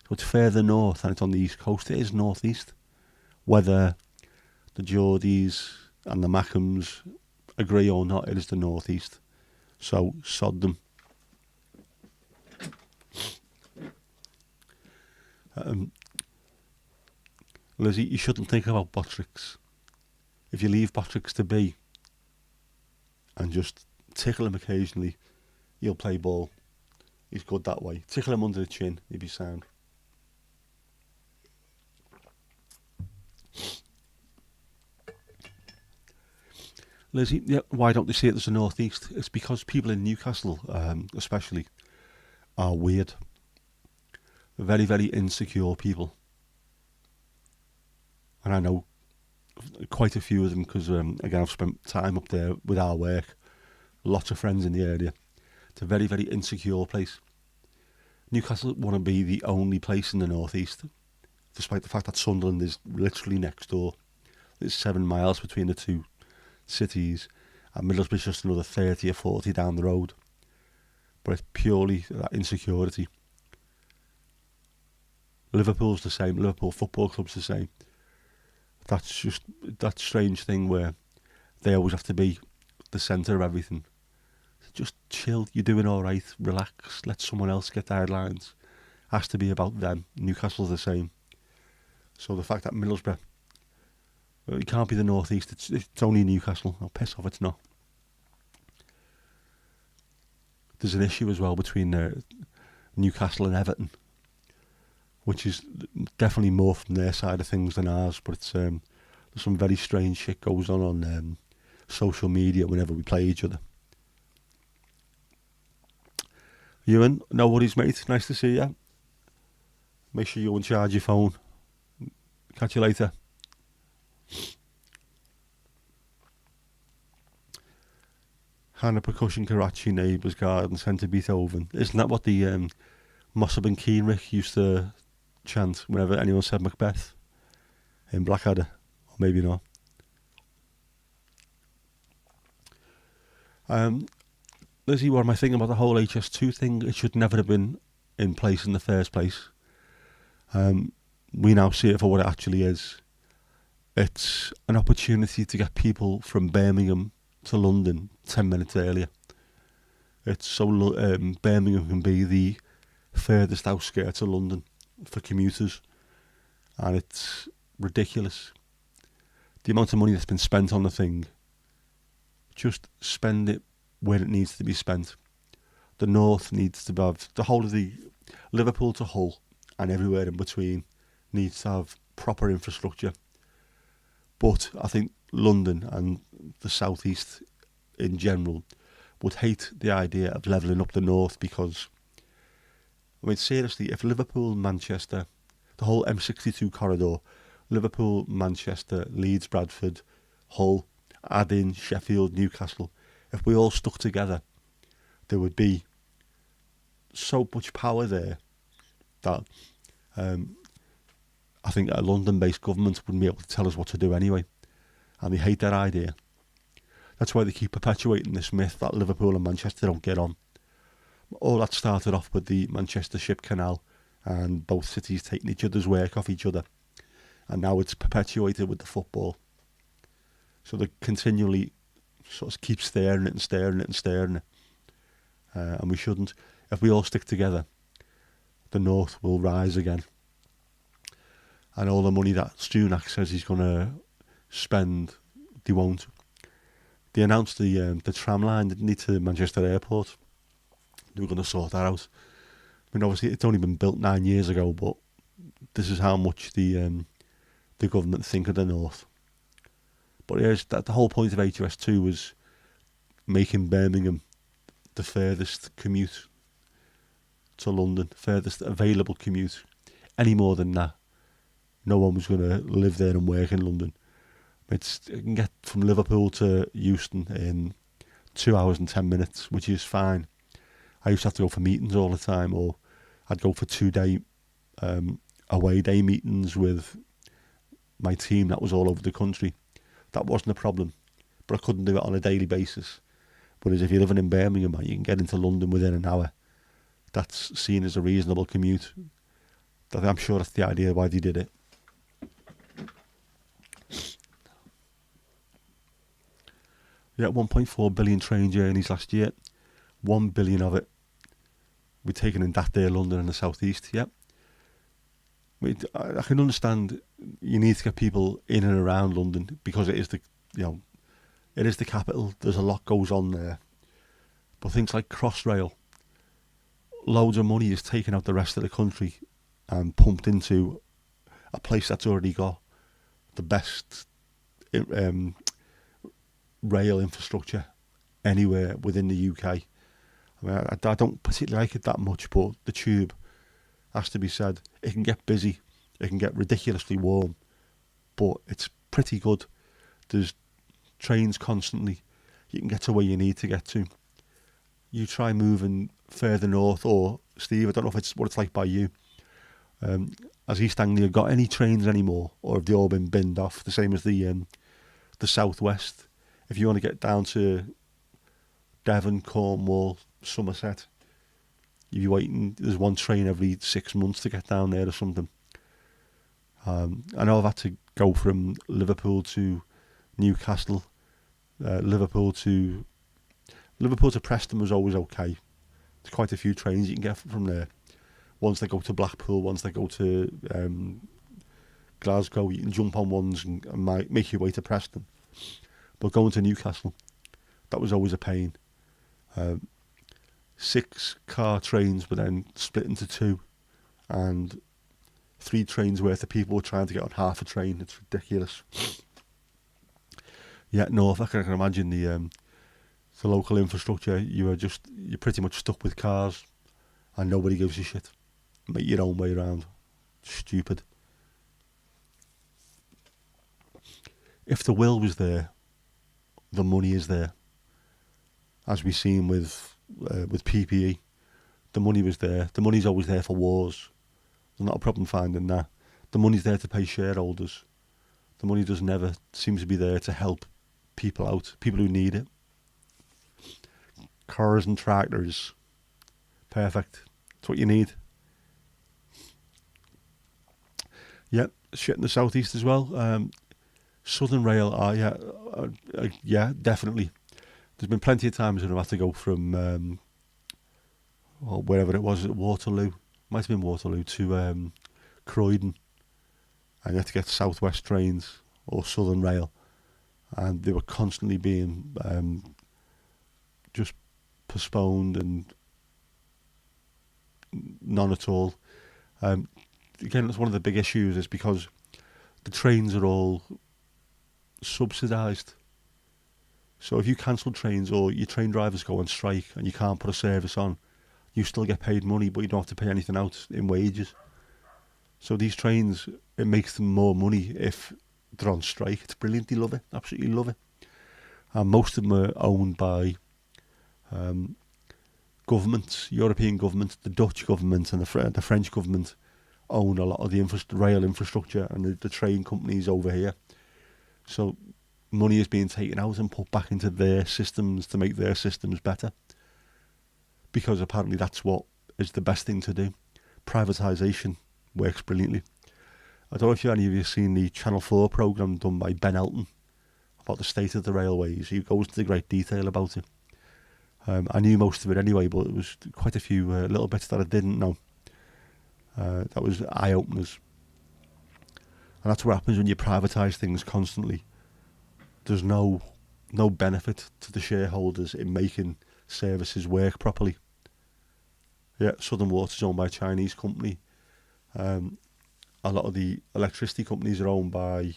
So it's further north and it's on the East Coast. It is North East. Whether the Geordies and the Mackhams agree or not, it is the North East. So sod them. Lizzie, you shouldn't think about Bottrix. If you leave Bottrix to be and just tickle him occasionally, he'll play ball. He's good that way. Tickle him under the chin, he'll be sound. Lizzie, yeah, why don't they see it as the North East? It's because people in Newcastle, especially, are weird. Very, very insecure people. And I know quite a few of them because, again, I've spent time up there with our work. Lots of friends in the area. It's a very, very insecure place. Newcastle want to be the only place in the North East, despite the fact that Sunderland is literally next door. There's 7 miles between the two cities, and Middlesbrough's just another 30 or 40 down the road. But it's purely that insecurity. Liverpool's the same. Liverpool Football Club's the same. That's just that strange thing where they always have to be the centre of everything. Just chill. You're doing all right. Relax. Let someone else get the headlines. Has to be about them. Newcastle's the same. So the fact that Middlesbrough, it can't be the North East. It's only Newcastle. I'll piss off. It's not. There's an issue as well between Newcastle and Everton, which is definitely more from their side of things than ours, but it's there's some very strange shit goes on social media whenever we play each other. Ewan, no worries, mate. Nice to see you. Make sure you uncharge your phone. Catch you later. Hannah Percussion Karachi Neighbours Garden Centre Beethoven. Isn't that what the Mossab and Keenrick used to chant whenever anyone said Macbeth in Blackadder? Or maybe not. Lizzie, what am I thinking about the whole HS2 thing? It should never have been in place in the first place. We now see it for what it actually is. It's an opportunity to get people from Birmingham to London 10 minutes earlier. It's so Birmingham can be the furthest outskirts of London for commuters, and it's ridiculous. The amount of money that's been spent on the thing, just spend it where it needs to be spent. The north needs to have, the whole of the Liverpool to Hull and everywhere in between needs to have proper infrastructure. But I think London and the southeast in general would hate the idea of levelling up the north, because, I mean, seriously, if Liverpool, Manchester, the whole M62 corridor, Liverpool, Manchester, Leeds, Bradford, Hull, add in Sheffield, Newcastle, if we all stuck together, there would be so much power there that I think a London-based government wouldn't be able to tell us what to do anyway, and they hate that idea. That's why they keep perpetuating this myth that Liverpool and Manchester don't get on. All that started off with the Manchester Ship Canal and both cities taking each other's work off each other, and now it's perpetuated with the football. So they continually sort of keep staring it and staring it and staring it, and we shouldn't. If we all stick together, the North will rise again. And all the money that Sunak says he's going to spend, they won't. They announced the tram line, didn't they, to Manchester Airport. They were going to sort that out. I mean, obviously, it's only been built 9 years ago, but this is how much the government think of the North. But the whole point of HS2 was making Birmingham the furthest commute to London, furthest available commute. Any more than that, no one was going to live there and work in London. It can get from Liverpool to Euston in 2 hours and 10 minutes, which is fine. I used to have to go for meetings all the time, or I'd go for 2-day away day meetings with my team that was all over the country. That wasn't a problem, but I couldn't do it on a daily basis. Whereas if you're living in Birmingham, you can get into London within an hour. That's seen as a reasonable commute. I'm sure that's the idea why they did it. We had 1.4 billion train journeys last year. 1 billion of it we're taking in that day of London and the South East. Yeah, I can understand you need to get people in and around London because it is the capital. There's a lot goes on there, but things like Crossrail, loads of money is taken out the rest of the country and pumped into a place that's already got the best rail infrastructure anywhere within the UK. I mean, I don't particularly like it that much, but the tube, has to be said, it can get busy, it can get ridiculously warm, but it's pretty good. There's trains constantly, you can get to where you need to get to. You try moving further north, or Steve, I don't know if it's what it's like by you. Has East Anglia got any trains anymore, or have they all been binned off? The same as the southwest. If you want to get down to Devon, Cornwall, Somerset, you're waiting. There's one train every 6 months to get down there or something. I know I've had to go from Liverpool to Newcastle, Liverpool to Preston was always okay. There's quite a few trains you can get from there. Ones that go to Blackpool, ones that go to Glasgow. You can jump on ones and make your way to Preston. But going to Newcastle, that was always a pain. 6-car trains were then split into 2, and 3 trains worth of people were trying to get on half a train. It's ridiculous. Yeah, North, I can imagine the local infrastructure. You're pretty much stuck with cars, and nobody gives a shit. Make your own way around. Stupid. If the will was there, the money is there. As we've seen with PPE, the money was there. The money's always there for wars. There's not a problem finding that. The money's there to pay shareholders. The money does never seem to be there to help people out, people who need it. Cars and tractors, perfect. That's what you need. Yep, shit in the southeast as well. Southern Rail, yeah, definitely. There's been plenty of times when I've had to go from wherever it was, Waterloo, might have been Waterloo, to Croydon, and you had to get Southwest trains or Southern Rail, and they were constantly being just postponed and none at all. Again, that's one of the big issues, is because the trains are all subsidised. So if you cancel trains or your train drivers go on strike and you can't put a service on, you still get paid money, but you don't have to pay anything out in wages. So these trains, it makes them more money if they're on strike. It's brilliant. They love it. Absolutely love it. And most of them are owned by governments, European governments, the Dutch government and the French government own a lot of the rail infrastructure and the train companies over here. So money is being taken out and put back into their systems to make their systems better. Because apparently that's what is the best thing to do. Privatisation works brilliantly. I don't know if any of you have seen the Channel 4 programme done by Ben Elton about the state of the railways. He goes into great detail about it. I knew most of it anyway, but it was quite a few little bits that I didn't know. That was eye-openers. And that's what happens when you privatise things constantly. There's no benefit to the shareholders in making services work properly. Yeah, Southern Water's owned by a Chinese company. A lot of the electricity companies are owned by,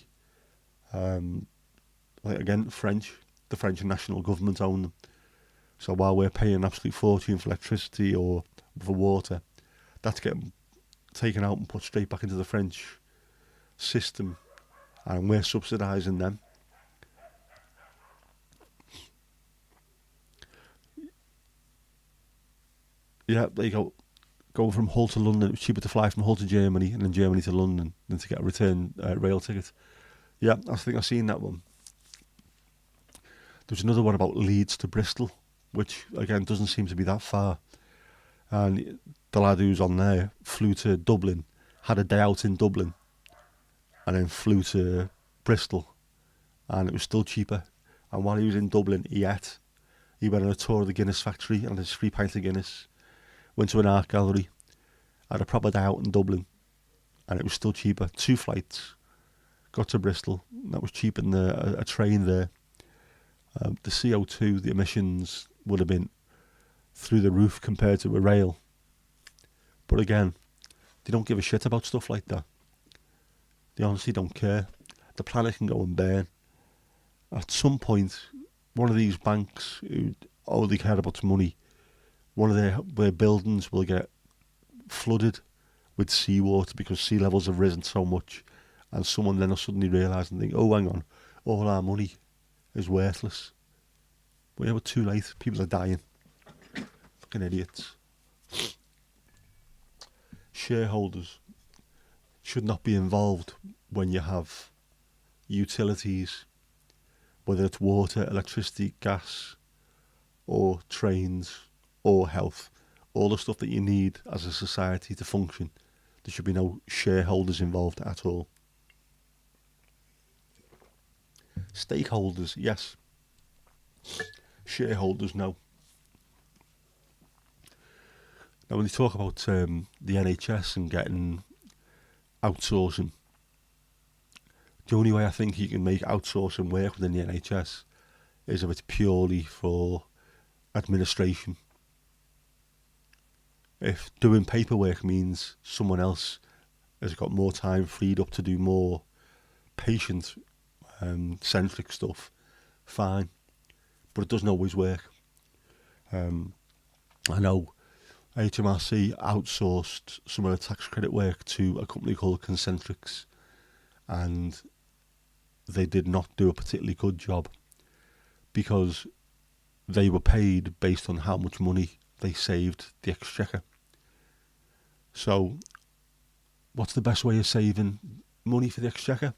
French. The French national government own them. So while we're paying an absolute fortune for electricity or for water, that's getting taken out and put straight back into the French system, and we're subsidising them. Yeah, there you go. Going from Hull to London, it was cheaper to fly from Hull to Germany and then Germany to London than to get a return rail ticket. Yeah, I think I've seen that one. There's another one about Leeds to Bristol, which again doesn't seem to be that far. And the lad who's on there flew to Dublin, had a day out in Dublin, and then flew to Bristol, and it was still cheaper. And while he was in Dublin, he ate. He went on a tour of the Guinness factory and his 3 pints of Guinness, went to an art gallery, had a proper day out in Dublin, and it was still cheaper. 2 flights, got to Bristol, and that was cheaper than a train there. The CO2, the emissions would have been through the roof compared to a rail. But again, they don't give a shit about stuff like that. They honestly don't care. The planet can go and burn. At some point, one of these banks who only care about money, one of their buildings will get flooded with seawater because sea levels have risen so much, and someone then will suddenly realise and think, oh, hang on, all our money is worthless. But yeah, we're too late. People are dying. Fucking idiots. Shareholders should not be involved when you have utilities, whether it's water, electricity, gas, or trains, or health, all the stuff that you need as a society to function. There should be no shareholders involved at all. Stakeholders, yes. Shareholders, no. Now, when they talk about the NHS and getting outsourcing, the only way I think you can make outsourcing work within the NHS is if it's purely for administration. If doing paperwork means someone else has got more time freed up to do more patient-centric stuff, fine. But it doesn't always work. I know HMRC outsourced some of the tax credit work to a company called Concentrix, and they did not do a particularly good job because they were paid based on how much money they saved the Exchequer. So what's the best way of saving money for the Exchequer?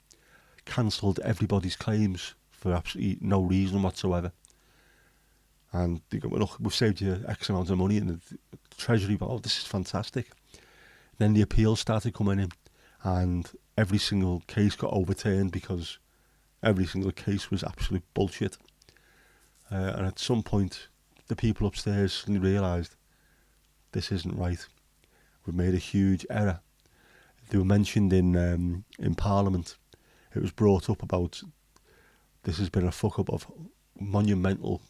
Cancelled everybody's claims for absolutely no reason whatsoever. And they go, well, look, we've saved you X amount of money, and the Treasury, oh, this is fantastic. Then the appeals started coming in, and every single case got overturned because every single case was absolute bullshit. And at some point, the people upstairs suddenly realised this isn't right. We've made a huge error. They were mentioned in Parliament. It was brought up about this has been a fuck up of monumental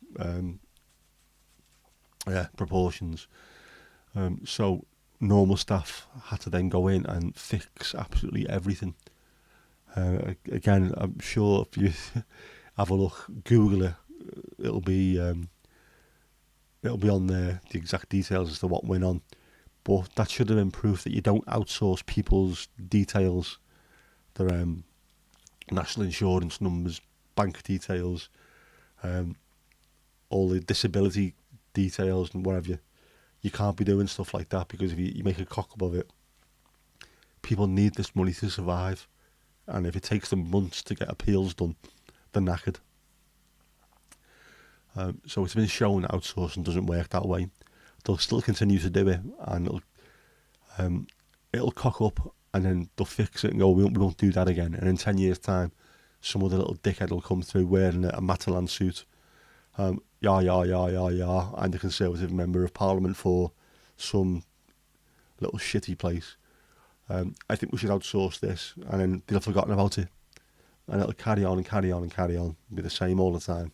proportions. So normal staff had to then go in and fix absolutely everything. Again, I'm sure if you have a look, Google it, it'll be on there, the exact details as to what went on. But that should have been proof that you don't outsource people's details, their national insurance numbers, bank details, all the disability details and whatever. you can't be doing stuff like that, because if you make a cock up of it, people need this money to survive. And if it takes them months to get appeals done, they're knackered. So it's been shown that outsourcing doesn't work that way. They'll still continue to do it, and it'll cock up, and then they'll fix it and go, we won't do that again. And in 10 years' time, some other little dickhead will come through wearing a Matalan suit. And the Conservative Member of Parliament for some little shitty place. I think we should outsource this, and then they'll have forgotten about it. And it'll carry on and carry on and carry on. It'll be the same all the time.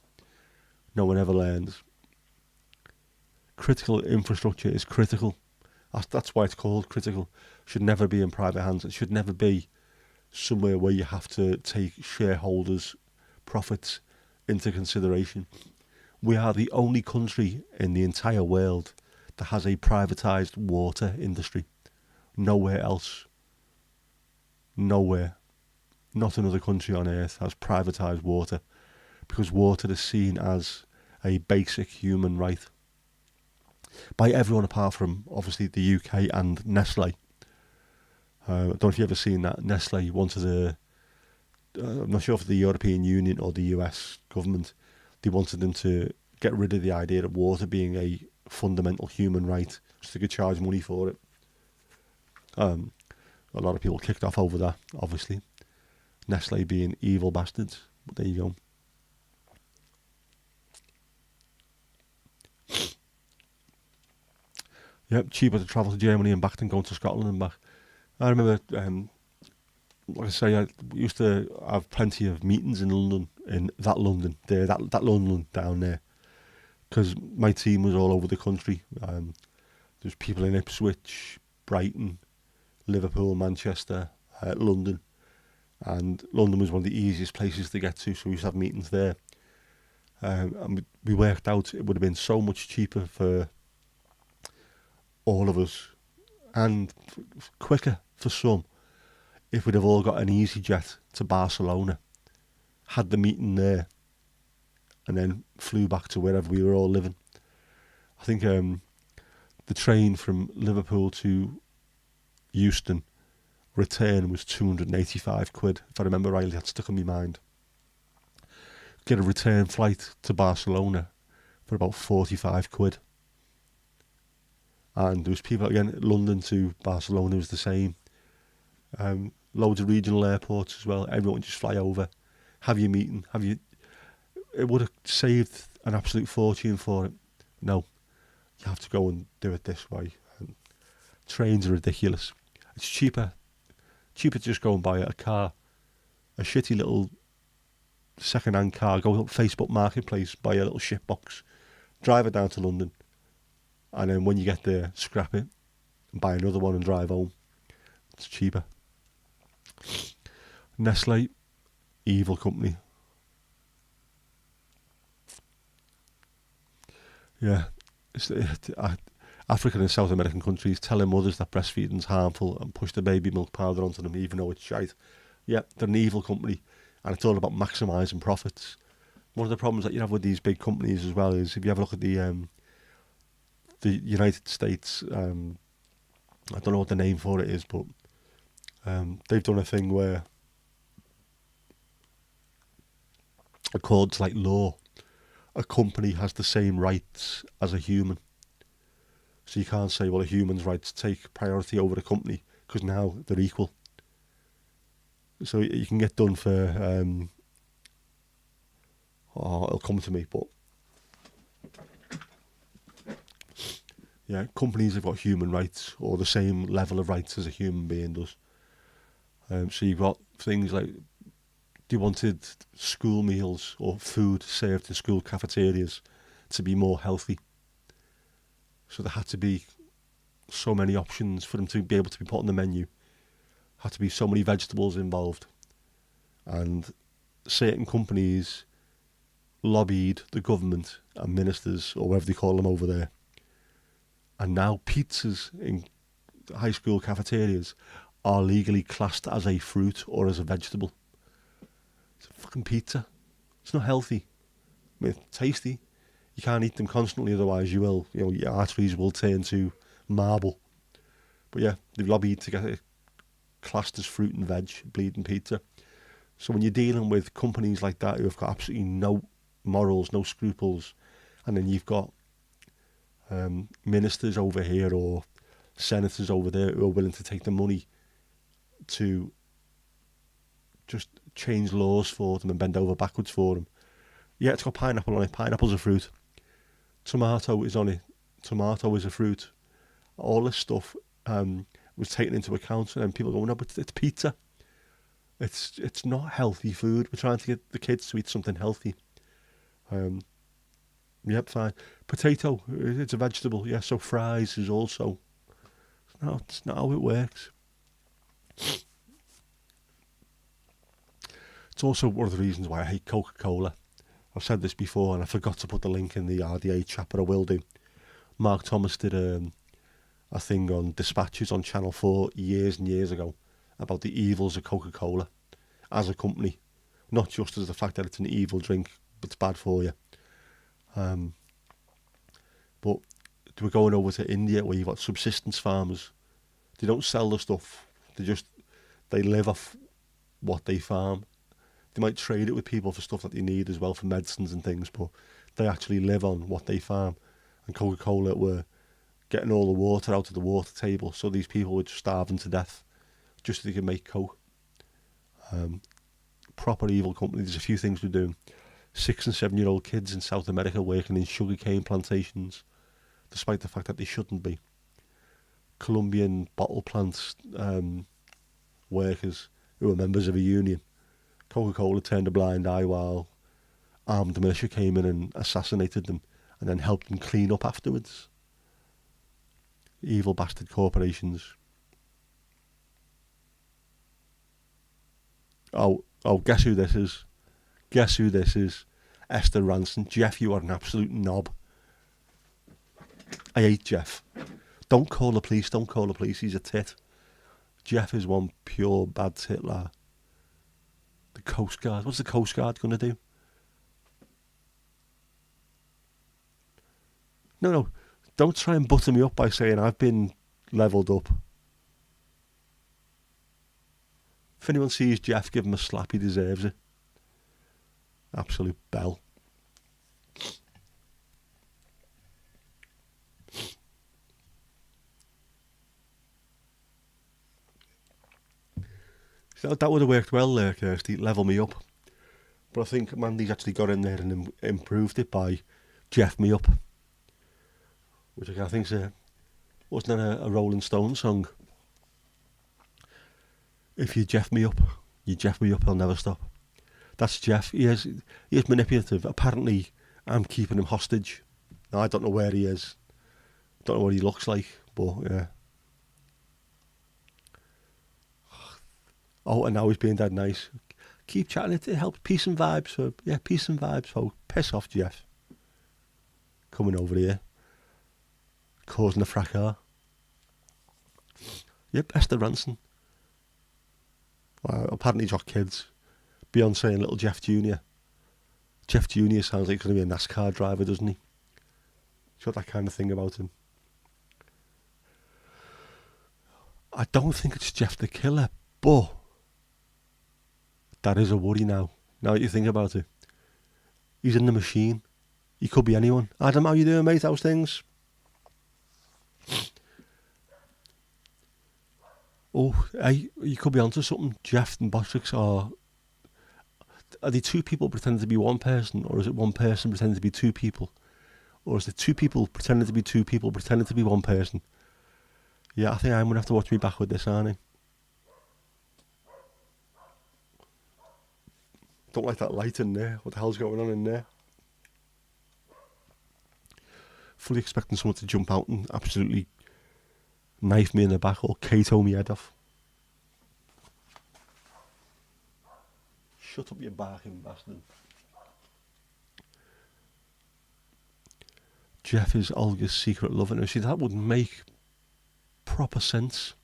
No one ever learns. Critical infrastructure is critical. That's why it's called critical. It should never be in private hands. It should never be somewhere where you have to take shareholders' profits into consideration. We are the only country in the entire world that has a privatised water industry. Nowhere else. Nowhere. Not another country on earth has privatised water, because water is seen as a basic human right by everyone apart from, obviously, the UK and Nestle. I don't know if you've ever seen that. Nestle wanted I'm not sure if the European Union or the US government, they wanted them to get rid of the idea of water being a fundamental human right, so they could charge money for it. A lot of people kicked off over that, obviously. Nestle being evil bastards. But there you go. Yep, cheaper to travel to Germany and back than going to Scotland and back. I remember, like I say, I used to have plenty of meetings in London, that London down there, because my team was all over the country. There's people in Ipswich, Brighton, Liverpool, Manchester, London, and London was one of the easiest places to get to, so we used to have meetings there. And we worked out it would have been so much cheaper for all of us, and quicker for some, if we'd have all got an EasyJet to Barcelona, had the meeting there, and then flew back to wherever we were all living. I think the train from Liverpool to Euston return was 285 quid, if I remember rightly. That stuck in my mind. Get a return flight to Barcelona for about 45 quid. And there was people, again, London to Barcelona was the same. Loads of regional airports as well. Everyone would just fly over, have your meeting, it would have saved an absolute fortune for it. No, you have to go and do it this way. Trains are ridiculous. It's cheaper to just go and buy a car, a shitty little second-hand car, go up Facebook Marketplace, buy a little shit box, drive it down to London, and then when you get there, scrap it and buy another one and drive home. It's cheaper. Nestle, evil company. Yeah, African and South American countries telling mothers that breastfeeding is harmful and push the baby milk powder onto them even though it's shite. Yeah, they're an evil company, and it's all about maximising profits. One of the problems that you have with these big companies as well is, if you have a look at the United States, I don't know what the name for it is, but they've done a thing where, according to like law, a company has the same rights as a human. So you can't say, well, a human's rights take priority over the company, because now they're equal. So you can get done for, it'll come to me, but yeah, companies have got human rights, or the same level of rights as a human being does. So you've got things like, they wanted school meals or food served in school cafeterias to be more healthy. So there had to be so many options for them to be able to be put on the menu. Had to be so many vegetables involved. And certain companies lobbied the government and ministers, or whatever they call them over there. And now pizzas in high school cafeterias are legally classed as a fruit or as a vegetable. It's a fucking pizza. It's not healthy. I mean, it's tasty. You can't eat them constantly, otherwise your arteries will turn to marble. But yeah, they've lobbied to get it classed as fruit and veg, bleeding pizza. So when you're dealing with companies like that who have got absolutely no morals, no scruples, and then you've got ministers over here or senators over there who are willing to take the money to just change laws for them and bend over backwards for them. Yeah, it's got pineapple on it. Pineapple's a fruit. Tomato is on it. Tomato is a fruit. All this stuff was taken into account, and then people go, no, but it's pizza. It's not healthy food. We're trying to get the kids to eat something healthy. Yep, fine. Potato, it's a vegetable. Yeah, so fries is also. No, it's not how it works. It's also one of the reasons why I hate Coca-Cola. I've said this before, and I forgot to put the link in the RDA chat, but I will do. Mark Thomas did a thing on Dispatches on Channel 4 years and years ago about the evils of Coca-Cola as a company. Not just as the fact that it's an evil drink, but it's bad for you. But we're going over to India where you've got subsistence farmers. They don't sell the stuff. They live off what they farm. They might trade it with people for stuff that they need as well, for medicines and things, but they actually live on what they farm. And Coca-Cola were getting all the water out of the water table, so these people were just starving to death just so they could make Coke. Proper evil company. There's a few things we're doing. 6 and 7 year old kids in South America working in sugarcane plantations, despite the fact that they shouldn't be. Colombian bottle plants workers who are members of a union. Coca-Cola turned a blind eye while armed militia came in and assassinated them and then helped them clean up afterwards. Evil bastard corporations. Oh, guess who this is? Guess who this is? Esther Ranson. Jeff, you are an absolute knob. I hate Jeff. Don't call the police, he's a tit. Jeff is one pure bad tit, lad. The Coast Guard. What's the Coast Guard going to do? No. Don't try and butter me up by saying I've been levelled up. If anyone sees Jeff, give him a slap. He deserves it. Absolute bell. So that would have worked well there, Kirsty. Level me up. But I think Mandy's actually got in there and improved it by Jeff me up. Which I think wasn't that a Rolling Stone song? If you Jeff me up, I'll never stop. That's Jeff. He is manipulative. Apparently, I'm keeping him hostage. Now, I don't know where he is. Don't know what he looks like, but yeah. Oh, and now he's being dead nice. Keep chatting, it helps. Peace and vibes. So, yeah, peace and vibes. So, piss off, Jeff. Coming over here. Causing a fracas. Yep, Esther Ranson. Apparently he's got kids. Beyonce and little Jeff Jr. Jeff Jr. sounds like he's going to be a NASCAR driver, doesn't he? He's got that kind of thing about him. I don't think it's Jeff the Killer, but that is a worry now. Now that you think about it. He's in the machine. He could be anyone. Adam, how you doing, mate? How's things? Oh, hey, you could be onto something. Jeff and Botrix are they two people pretending to be one person, or is it one person pretending to be two people? Or is it two people pretending to be two people pretending to be one person? Yeah, I think I'm going to have to watch me back with this, aren't I? Don't like that light in there. What the hell's going on in there? Fully expecting someone to jump out and absolutely knife me in the back or Kato me head off. Shut up, you barking bastard. Jeff is Olga's secret lover. Now, see, that would make proper sense.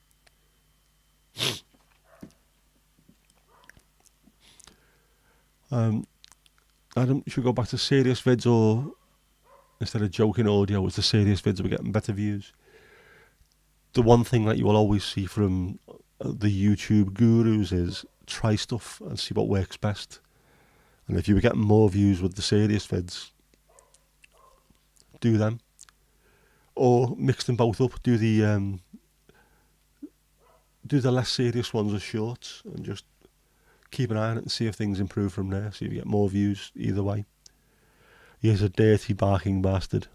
Adam, should we go back to serious vids or instead of joking audio, as the serious vids were getting better views. The one thing that you will always see from the YouTube gurus is try stuff and see what works best. And if you were getting more views with the serious vids, do them. Or mix them both up. Do the less serious ones as shorts and just keep an eye on it and see if things improve from there. See if you get more views either way. Here's a dirty barking bastard.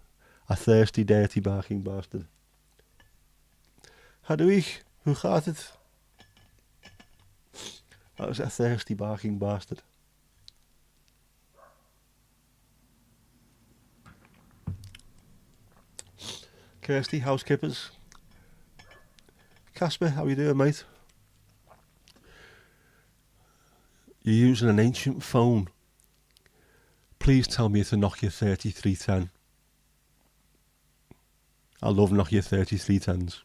A thirsty, dirty barking bastard. How doe ik? Hoe gaat het? That was a thirsty barking bastard. Kirsty, housekeepers. Casper, how you doing, mate? You're using an ancient phone. Please tell me it's a Nokia 3310. I love Nokia 3310s.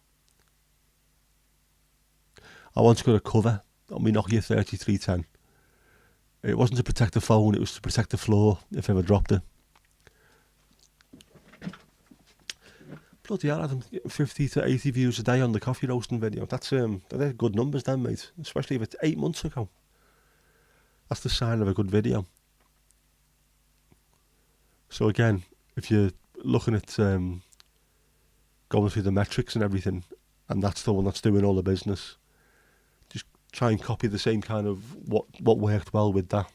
I once got a cover on my Nokia 3310. It wasn't to protect the phone, it was to protect the floor if I ever dropped it. Bloody hell, I'm getting 50 to 80 views a day on the coffee roasting video. They're good numbers then, mate. Especially if it's 8 months ago. That's the sign of a good video. So again, if you're looking at going through the metrics and everything, and that's the one that's doing all the business, just try and copy the same kind of what worked well with that.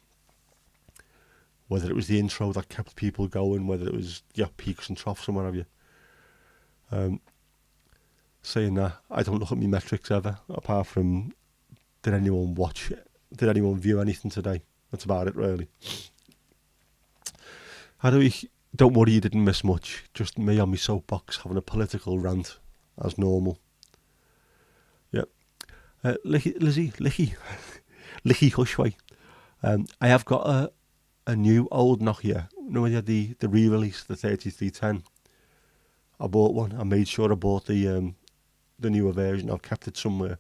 Whether it was the intro that kept people going, whether it was peaks and troughs and what have you. Saying that, I don't look at my metrics ever, apart from did anyone watch it? Did anyone view anything today? That's about it, really. Don't worry, you didn't miss much. Just me on my soapbox having a political rant, as normal. Yep. Licky Hushway. I have got a new old Nokia. You know when you had the re-release, the 3310. I bought one. I made sure I bought the newer version. I've kept it somewhere.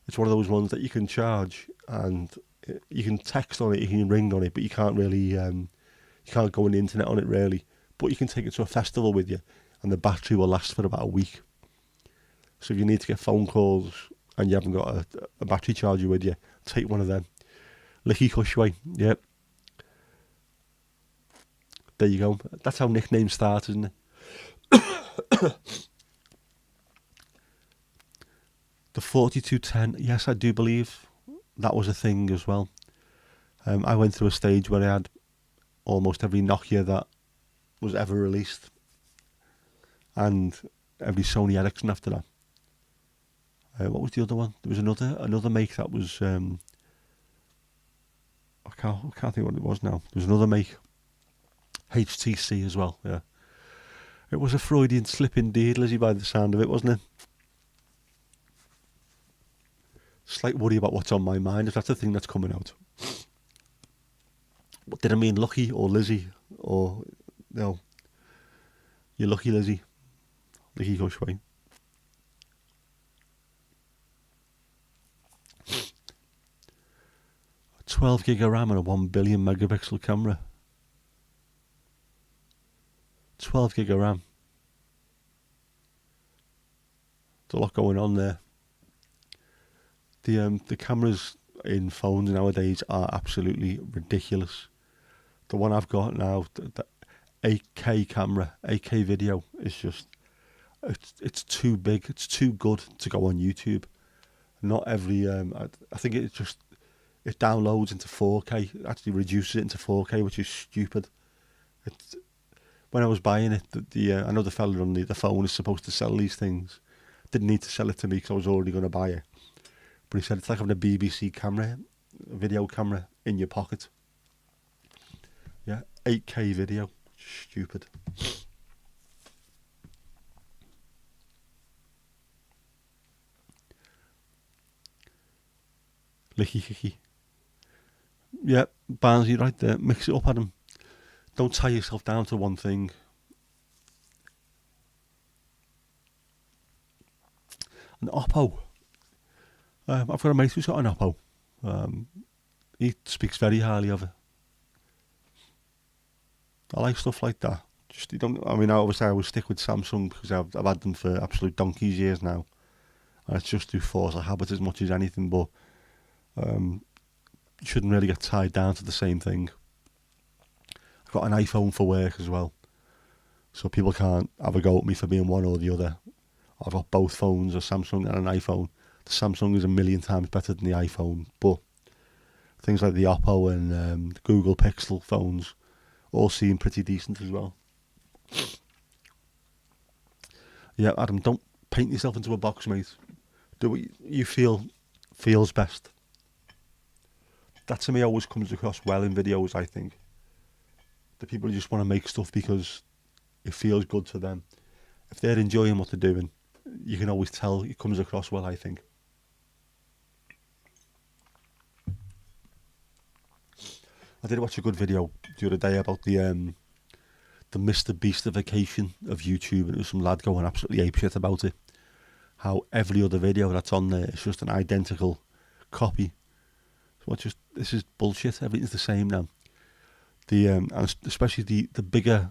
It's one of those ones that you can charge and you can text on it, you can ring on it, but you can't really, you can't go on the internet on it really. But you can take it to a festival with you and the battery will last for about a week. So if you need to get phone calls and you haven't got a battery charger with you, take one of them. Licky Cushway, yep. There you go. That's how nicknames start, isn't it? The 4210, yes, I do believe that was a thing as well. I went through a stage where I had almost every Nokia that was ever released and every Sony Ericsson after that. What was the other one? There was another make that was I can't think what it was now. There was another make, HTC as well. Yeah, it was a Freudian slip indeed, Lizzie, by the sound of it, wasn't it? Slight worry about what's on my mind if that's the thing that's coming out. What did I mean, Lucky or Lizzie? Or no, you're lucky, Lizzie. Licky Cushway. A 12 gig of RAM and a 1 billion megapixel camera. 12 gig of RAM. There's a lot going on there. The cameras in phones nowadays are absolutely ridiculous. The one I've got now, the 8K camera, 8K video, is just it's too big. It's too good to go on YouTube. Not every I think it downloads into 4K. It actually reduces it into 4K, which is stupid. When I was buying it, I know the fella on the phone is supposed to sell these things. Didn't need to sell it to me because I was already going to buy it. But he said it's like having a BBC camera, a video camera in your pocket. Yeah, 8K video. Stupid. Licky. Yeah, Barnsley right there. Mix it up, Adam. Don't tie yourself down to one thing. An Oppo. I've got a mate who's got an Oppo. He speaks very highly of it. I like stuff like that. Just you don't. I mean, obviously, I would stick with Samsung because I've had them for absolute donkey's years now, and it's just through force of habit as much as anything. But um, you shouldn't really get tied down to the same thing. I've got an iPhone for work as well, so people can't have a go at me for being one or the other. I've got both phones, a Samsung and an iPhone. The Samsung is a million times better than the iPhone, but things like the Oppo and the Google Pixel phones all seem pretty decent as well. Yeah, Adam, don't paint yourself into a box, mate. Do what you feels best. That to me always comes across well in videos, I think. The people who just want to make stuff because it feels good to them. If they're enjoying what they're doing, you can always tell it comes across well, I think. I did watch a good video the other day about the Mr. Beastification of YouTube, and it was some lad going absolutely apeshit about it. How every other video that's on there is just an identical copy. So this is bullshit. Everything's the same now. And especially the bigger,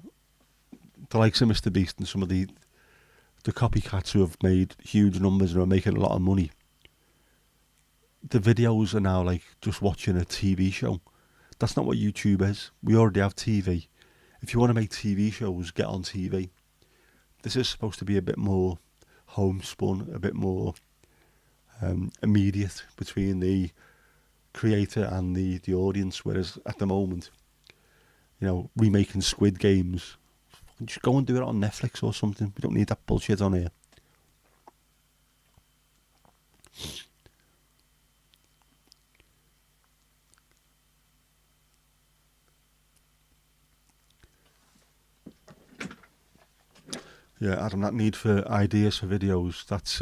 the likes of Mr. Beast and some of the copycats who have made huge numbers and are making a lot of money. The videos are now like just watching a TV show. That's not what YouTube is. We already have TV. If you want to make TV shows, get on TV. This is supposed to be a bit more homespun, a bit more immediate between the creator and the audience, whereas at the moment, remaking Squid Games, just go and do it on Netflix or something. We don't need that bullshit on here. Yeah, Adam, that need for ideas for videos, that's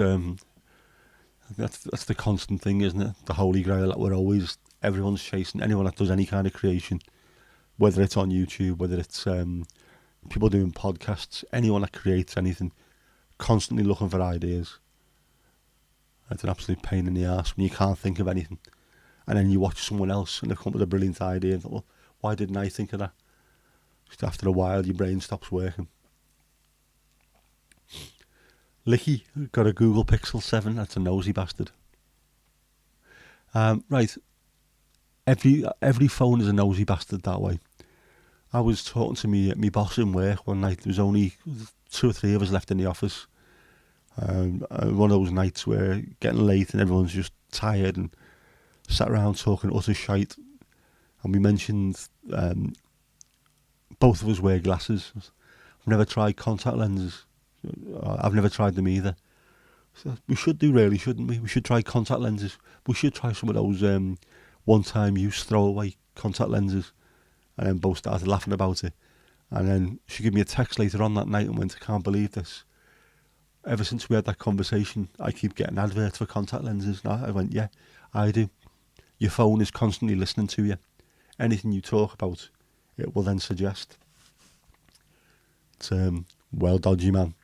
the constant thing, isn't it? The holy grail that everyone's chasing. Anyone that does any kind of creation, whether it's on YouTube, whether it's people doing podcasts, anyone that creates anything, constantly looking for ideas. It's an absolute pain in the arse when you can't think of anything. And then you watch someone else and they've come up with a brilliant idea and think, well, why didn't I think of that? Just after a while, your brain stops working. Licky got a Google Pixel 7. That's a nosy bastard. Right. Every phone is a nosy bastard that way. I was talking to me boss in work one night. There was only 2 or 3 of us left in the office. One of those nights where getting late and everyone's just tired and sat around talking utter shite. And we mentioned both of us wear glasses. I've never tried contact lenses. I've never tried them either. So we should do, really, shouldn't we? We should try contact lenses. We should try some of those one-time use throwaway contact lenses. And then both started laughing about it. And then she gave me a text later on that night and went, I can't believe this. Ever since we had that conversation, I keep getting adverts for contact lenses. And I went, yeah, I do. Your phone is constantly listening to you. Anything you talk about, it will then suggest. It's well dodgy, man.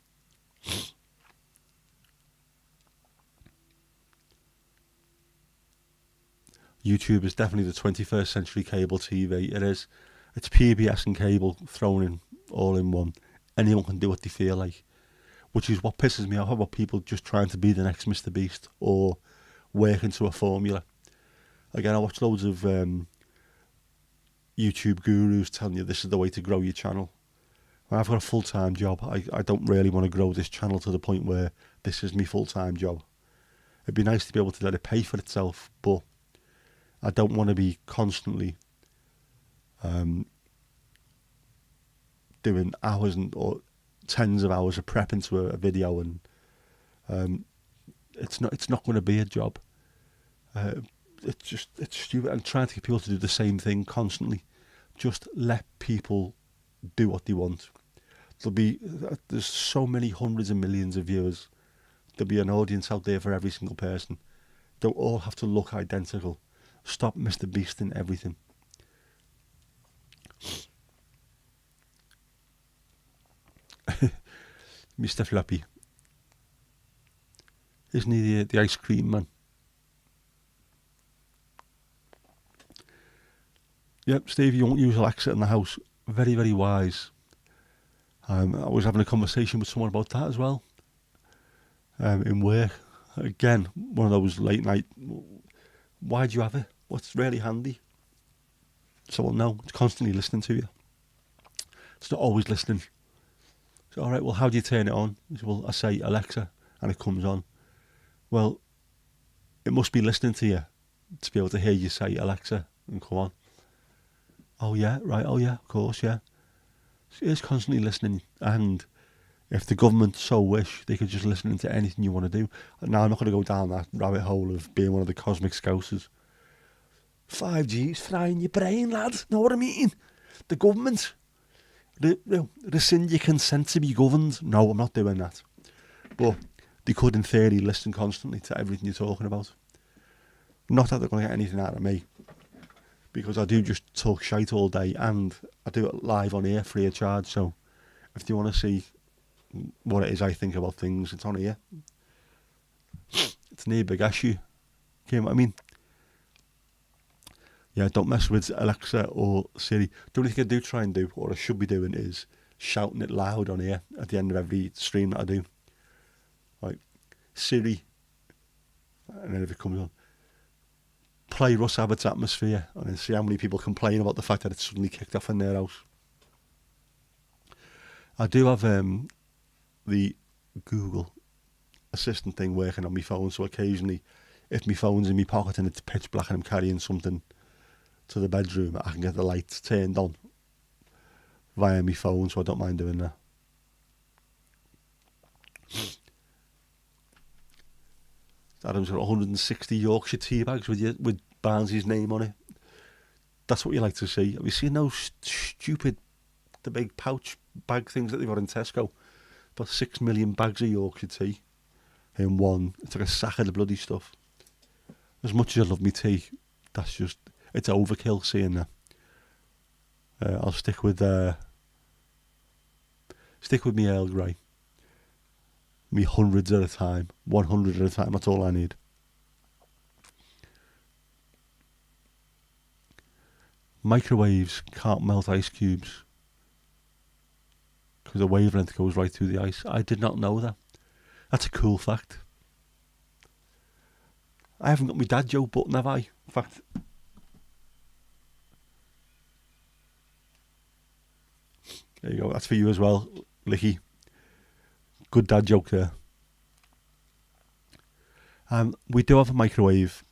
YouTube is definitely the 21st century cable TV. It is. It's PBS and cable thrown in all in one. Anyone can do what they feel like, which is what pisses me off about people just trying to be the next Mr. Beast or work into a formula. Again, I watch loads of YouTube gurus telling you this is the way to grow your channel. When I've got a full-time job, I don't really want to grow this channel to the point where this is my full-time job. It'd be nice to be able to let it pay for itself, but I don't want to be constantly doing hours or tens of hours of prep into a video, and it's not going to be a job. It's stupid. And trying to get people to do the same thing constantly. Just let people do what they want. There's so many hundreds of millions of viewers. There'll be an audience out there for every single person. Don't all have to look identical. Stop Mr. Beasting everything. Mr. Flappy. Isn't he the ice cream man? Yep, Steve, you won't use Alexa in the house. Very, very wise. I was having a conversation with someone about that as well, in work. Again, one of those late night, why do you have it? What's really handy? So, well, no, it's constantly listening to you. It's not always listening. So, all right, well, how do you turn it on? Well, I say Alexa, and it comes on. Well, it must be listening to you to be able to hear you say Alexa and come on. Oh yeah, right, oh yeah, of course, yeah. So it is constantly listening, and if the government so wish, they could just listen to anything you want to do. Now, I'm not going to go down that rabbit hole of being one of the cosmic scousers. 5G's frying your brain, lad. Know what I mean? The government. Rescind your consent to be governed. No, I'm not doing that. But they could, in theory, listen constantly to everything you're talking about. Not that they're going to get anything out of me, because I do just talk shite all day, and I do it live on air free of charge. So if you want to see what it is I think about things, it's on here. It's near big issue. You know what I mean? Yeah, don't mess with Alexa or Siri. The only thing I do try and do, or I should be doing, is shouting it loud on here at the end of every stream that I do. Like, Siri, and then if it comes on, play Russ Abbott's Atmosphere, and then see how many people complain about the fact that it's suddenly kicked off in their house. I do have the Google Assistant thing working on my phone, so occasionally, if my phone's in my pocket and it's pitch black and I'm carrying something to the bedroom, I can get the lights turned on via my phone, so I don't mind doing that. Adam's got 160 Yorkshire tea bags with Barnsley's name on it. That's what you like to see. Have you seen those stupid, the big pouch bag things that they've got in Tesco? About 6 million bags of Yorkshire tea in one. It's like a sack of the bloody stuff. As much as I love me tea, that's just, it's overkill seeing that. I'll stick with me Earl Grey. Me hundreds at a time, 100 at a time, that's all I need. Microwaves can't melt ice cubes because the wavelength goes right through the ice. I did not know that. That's a cool fact. I haven't got my dad joke button, have I? In fact, there you go, that's for you as well, Licky. Good dad joke there. We do have a microwave.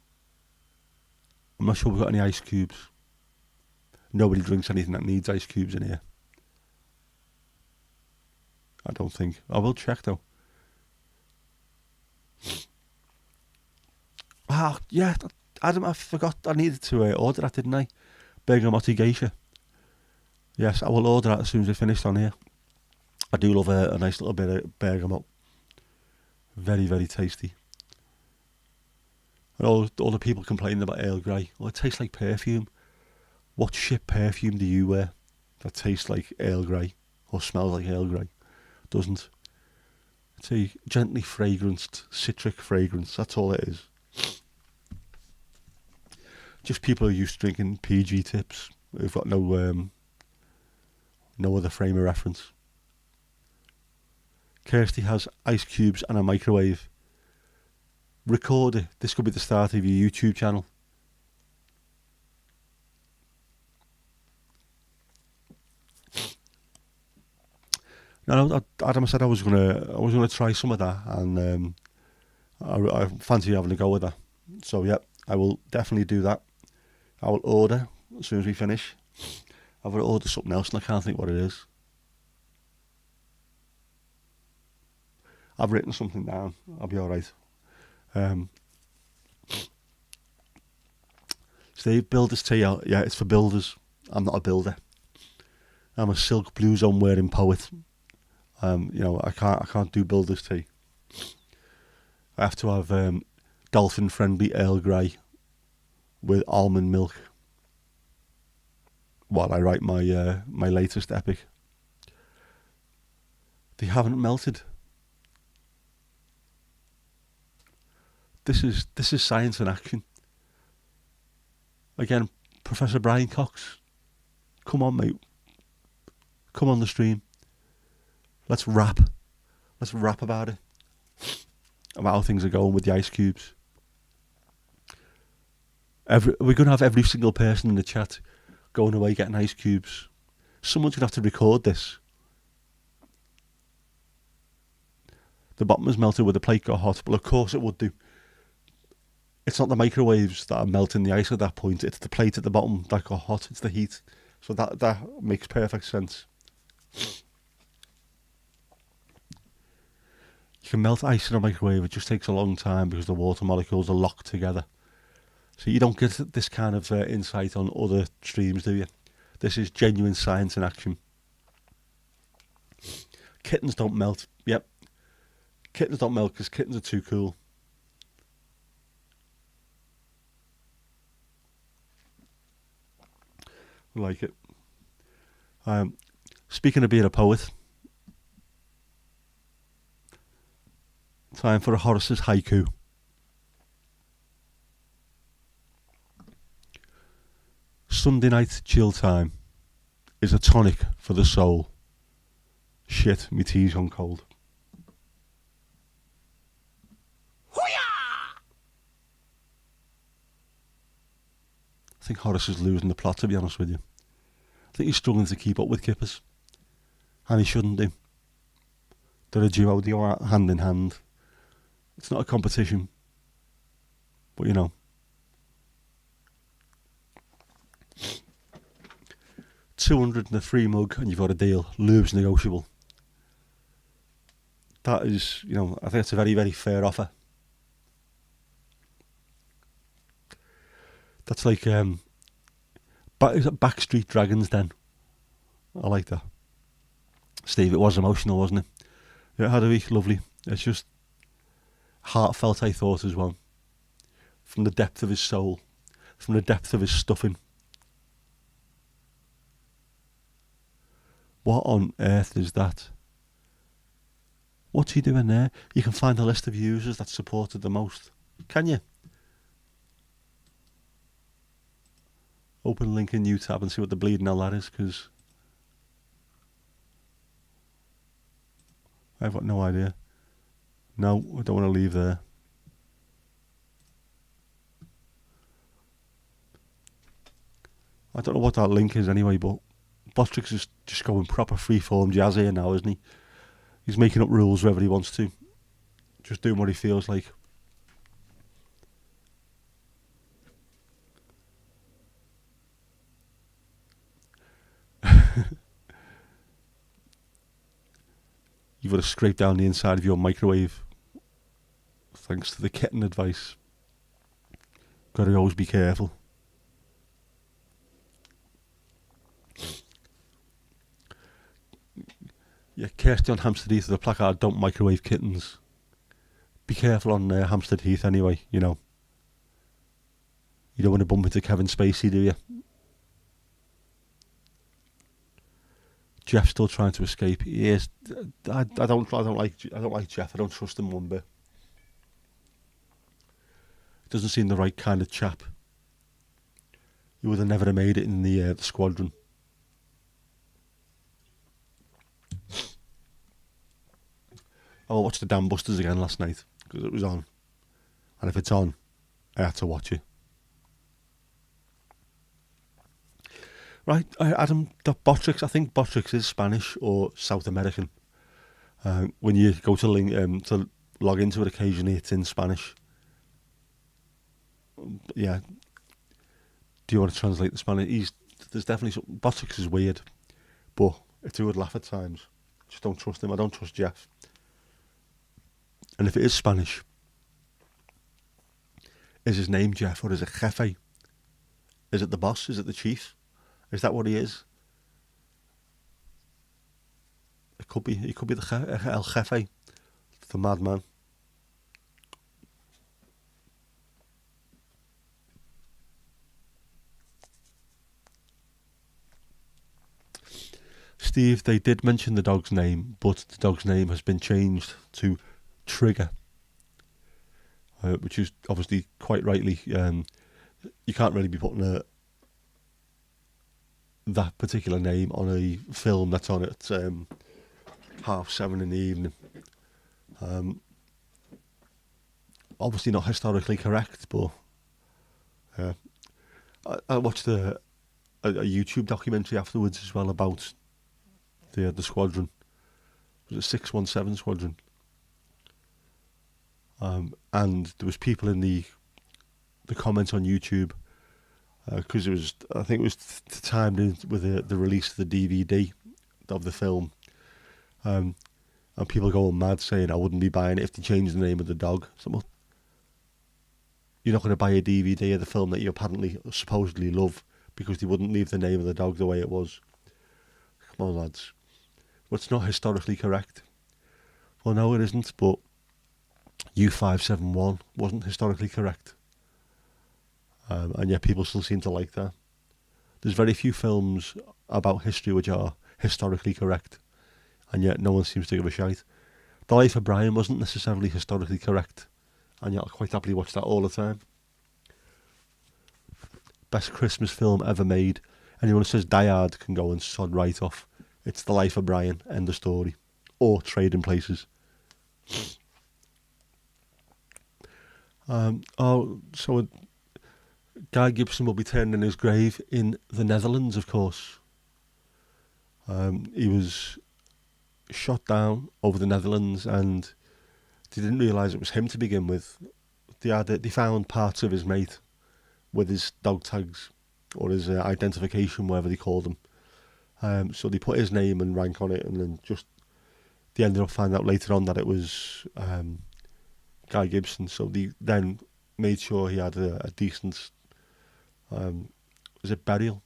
I'm not sure we've got any ice cubes. Nobody drinks anything that needs ice cubes in here. I don't think. I will check though. Yeah, Adam, I forgot I needed to order that, didn't I? Bergamotti geisha. Yes, I will order that as soon as I finished on here. I do love a nice little bit of bergamot. Very, very tasty. And all the people complaining about Earl Grey. Well, it tastes like perfume. What shit perfume do you wear that tastes like Earl Grey or smells like Earl Grey? Doesn't. It's a gently fragranced citric fragrance. That's all it is. Just people who are used to drinking PG tips who've got no other frame of reference. Kirsty has ice cubes and a microwave. Record it. This could be the start of your YouTube channel. No, Adam said I was gonna try some of that, and I fancy having a go with that. So yeah, I will definitely do that. I will order as soon as we finish. I've ordered something else and I can't think what it is. I've written something down. I'll be alright. Steve, builder's tea. Yeah, it's for builders. I'm not a builder. I'm a silk blue zone wearing poet. I can't do builder's tea. I have to have dolphin friendly Earl Grey with almond milk while I write my my latest epic. They haven't melted. This is science in action. Again, Professor Brian Cox, come on, mate. Come on the stream. Let's rap. Let's rap about it. About how things are going with the ice cubes. We're going to have every single person in the chat going away getting ice cubes. Someone's going to have to record this. The bottom is melted where the plate got hot. Well, of course it would do. It's not the microwaves that are melting the ice at that point. It's the plate at the bottom that got hot. It's the heat. So that makes perfect sense. You can melt ice in a microwave. It just takes a long time because the water molecules are locked together. So you don't get this kind of insight on other streams, do you? This is genuine science in action. Kittens don't melt. Yep. Kittens don't melt because kittens are too cool. I like it. Speaking of being a poet, time for a Horace's haiku. Sunday night chill time is a tonic for the soul. Shit, me tea's gone cold. I think Horace is losing the plot, to be honest with you. I think he's struggling to keep up with Kippers. And he shouldn't do. They're a duo, they are hand in hand. It's not a competition. But you know. 200 in a free mug and you've got a deal. Lube's negotiable. That is, you know, I think it's a very, very fair offer. That's like Backstreet Dragons then. I like that. Steve, it was emotional, wasn't it? Yeah, it had a week, lovely. It's just heartfelt, I thought, as well. From the depth of his soul. From the depth of his stuffing. What on earth is that? What's he doing there? You can find a list of users that supported the most. Can you? Open link in new tab and see what the bleeding hell that is, because I've got no idea. No, I don't want to leave there. I don't know what that link is anyway, but Bostrix is just going proper freeform jazz here now, isn't he? He's making up rules wherever he wants to. Just doing what he feels like. You've got to scrape down the inside of your microwave. Thanks to the kitten advice. Got to always be careful. Yeah, Kirsty on Hampstead Heath with a placard, don't microwave kittens. Be careful on Hampstead Heath anyway, you know. You don't want to bump into Kevin Spacey, do you? Jeff's still trying to escape. He is. I don't like Jeff. I don't trust him one bit. Doesn't seem the right kind of chap. He would have never made it in the squadron. I watched the Dam Busters again last night because it was on, and if it's on, I had to watch it. Right, Adam, Botrix. I think Botrix is Spanish or South American. When you go to log into it occasionally, it's in Spanish. Yeah. Do you want to translate the Spanish? There's definitely some. Botrix is weird, but it's a good laugh at times. Just don't trust him. I don't trust Jeff. And if it is Spanish, is his name Jeff or is it Jefe? Is it the boss? Is it the chief? Is that what he is? It could be. He could be the El Jefe, the madman. Steve, they did mention the dog's name, but the dog's name has been changed to Trigger, which is obviously quite rightly. You can't really be putting that particular name on a film that's on its 7:30 in the evening. Obviously not historically correct, but I watched a YouTube documentary afterwards as well about the squadron. It was a 617 squadron. And there was people in the comments on YouTube, because I think it was timed in with the release of the DVD of the film, and people going mad saying I wouldn't be buying it if they changed the name of the dog. So, well, you're not going to buy a DVD of the film that you apparently supposedly love because they wouldn't leave the name of the dog the way it was. Come on, lads. Well, it's not historically correct. Well, no, it isn't, but U571 wasn't historically correct. And yet people still seem to like that. There's very few films about history which are historically correct, and yet no one seems to give a shite. The Life of Brian wasn't necessarily historically correct, and yet I'll quite happily watch that all the time. Best Christmas film ever made. Anyone who says Die Hard can go and sod right off. It's The Life of Brian, end of story. Or Trading Places. So Guy Gibson will be turning in his grave in the Netherlands, of course. He was shot down over the Netherlands, and they didn't realise it was him to begin with. They found parts of his mate with his dog tags, or his identification, whatever they called them. So they put his name and rank on it, and then they ended up finding out later on that it was Guy Gibson. So they then made sure he had a decent, was it burial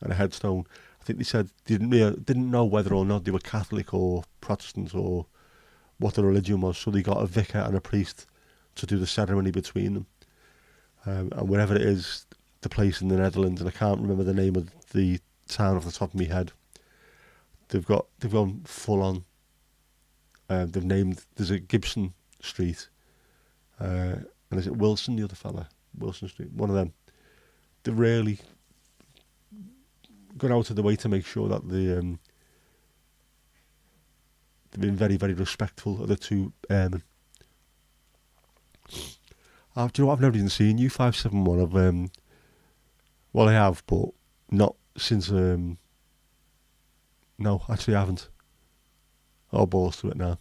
and a headstone. I think they said they didn't know whether or not they were Catholic or Protestant or what the religion was, so they got a vicar and a priest to do the ceremony between them. And wherever it is, the place in the Netherlands, and I can't remember the name of the town off the top of my head, they've gone full on. They've named, there's a Gibson Street, and is it Wilson, the other fella? Wilson Street, one of them. They've really gone out of the way to make sure that they've been very, very respectful of the two airmen. Do you know what? I've never even seen U571. Well, I have, but not since. No, actually, I haven't. I'll balls to it now.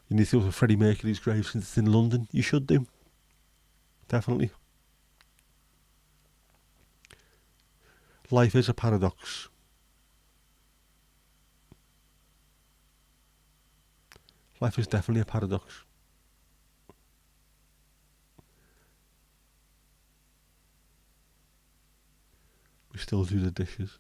You need to go to Freddie Mercury's grave since it's in London. You should do. Definitely. Life is a paradox. Life is definitely a paradox. We still do the dishes.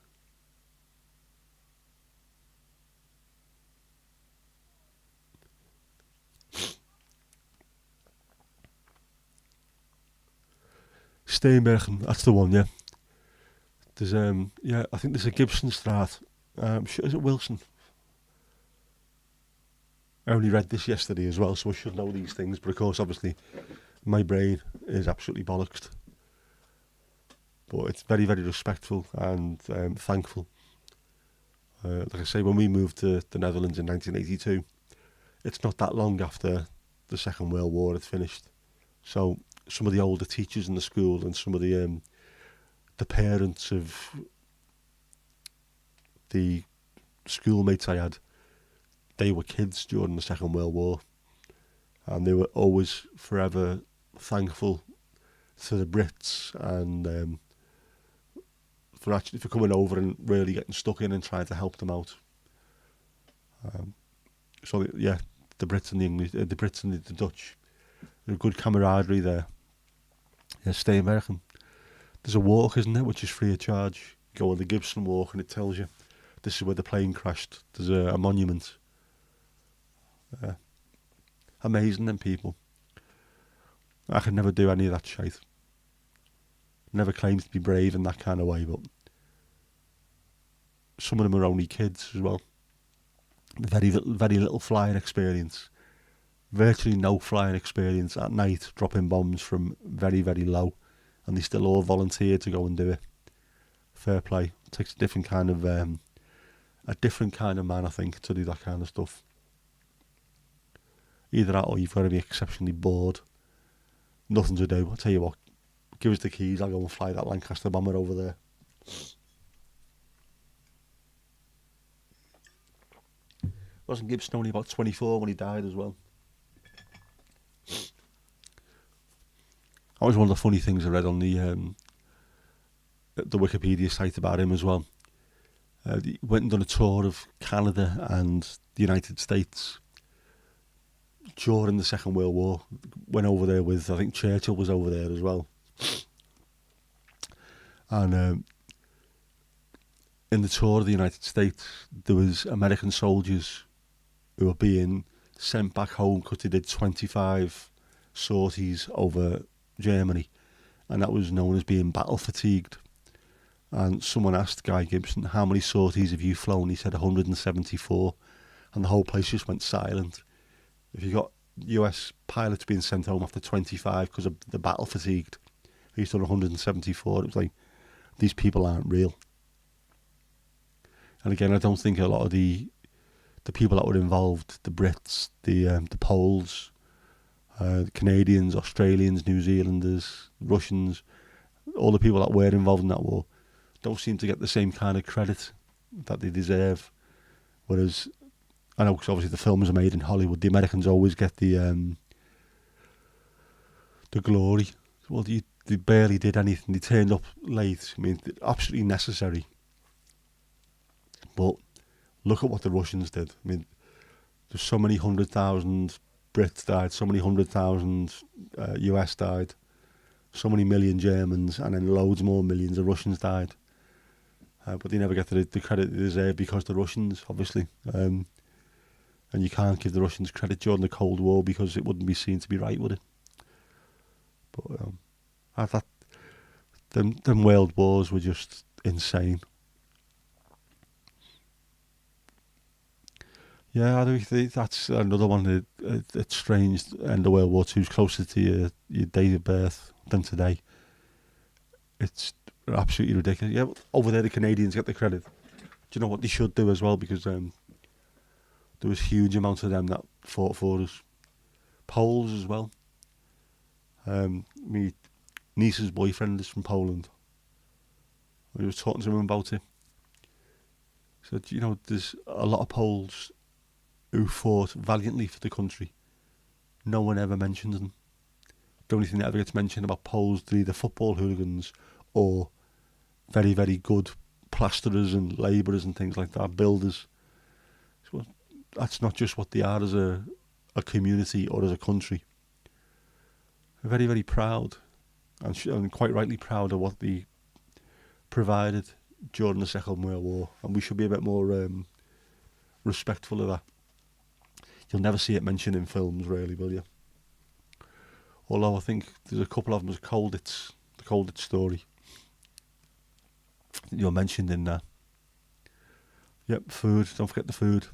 Steenbergen, that's the one, yeah. There's I think there's a Gibson Straat. Is it Wilson? I only read this yesterday as well, so I should know these things. But of course, obviously, my brain is absolutely bollocksed. But it's very, very respectful and thankful. Like I say, when we moved to the Netherlands in 1982, it's not that long after the Second World War had finished. So some of the older teachers in the school and some of the parents of the schoolmates I had, they were kids during the Second World War, and they were always forever thankful to the Brits and for coming over and really getting stuck in and trying to help them out. So yeah, the Brits and the English, the Brits and the Dutch, there's a good camaraderie there. Yeah, stay American. There's a walk, isn't there, which is free of charge. You go on the Gibson Walk and it tells you this is where the plane crashed. There's a monument. Amazing, them people. I could never do any of that shite. Never claimed to be brave in that kind of way, but some of them are only kids as well. Very little flying experience. Virtually no flying experience at night, dropping bombs from very, very low, and they still all volunteer to go and do it. Fair play. It takes a different kind of a different kind of man, I think, to do that kind of stuff. Either that or you've got to be exceptionally bored. Nothing to do. I'll tell you what, give us the keys, I'll go and fly that Lancaster bomber over there. Wasn't Gibbs only about 24 when he died as well? That was one of the funny things I read on the Wikipedia site about him as well. He went and done a tour of Canada and the United States during the Second World War. Went over there with, I think Churchill was over there as well. And in the tour of the United States, there was American soldiers who were being sent back home because they did 25 sorties over Germany, and that was known as being battle fatigued. And someone asked Guy Gibson, how many sorties have you flown? He said 174, and the whole place just went silent. If you got US pilots being sent home after 25 because of the battle fatigued, he's done 174, it was like, these people aren't real. And again, I don't think a lot of the people that were involved, the Brits, the Poles, the Canadians, Australians, New Zealanders, Russians, all the people that were involved in that war, don't seem to get the same kind of credit that they deserve. Whereas, I know because obviously the films are made in Hollywood, the Americans always get the glory. Well, they barely did anything. They turned up late. I mean, absolutely necessary. But look at what the Russians did. I mean, there's so many 100,000 Brits died, so many 100,000 US died, so many million Germans, and then loads more millions of Russians died. But they never get the credit they deserve because the Russians, obviously. And you can't give the Russians credit during the Cold War because it wouldn't be seen to be right, would it? But them world wars were just insane. Yeah, I do think that's another one. It's strange. End of World War II is closer to your day of birth than today. It's absolutely ridiculous. Yeah, over there the Canadians get the credit. Do you know what they should do as well? Because there was huge amounts of them that fought for us. Poles as well. My niece's boyfriend is from Poland. I was talking to him about it. So, you know, there's a lot of Poles who fought valiantly for the country. No one ever mentions them. The only thing that ever gets mentioned about Poles are either football hooligans or very, very good plasterers and labourers and things like that, builders. So that's not just what they are as a community or as a country. We're very, very proud, and quite rightly proud of what they provided during the Second World War, and we should be a bit more respectful of that. You'll never see it mentioned in films, really, will you? Although I think there's a couple of them, the Colditz story. You're mentioned in there. Yep, food, don't forget the food.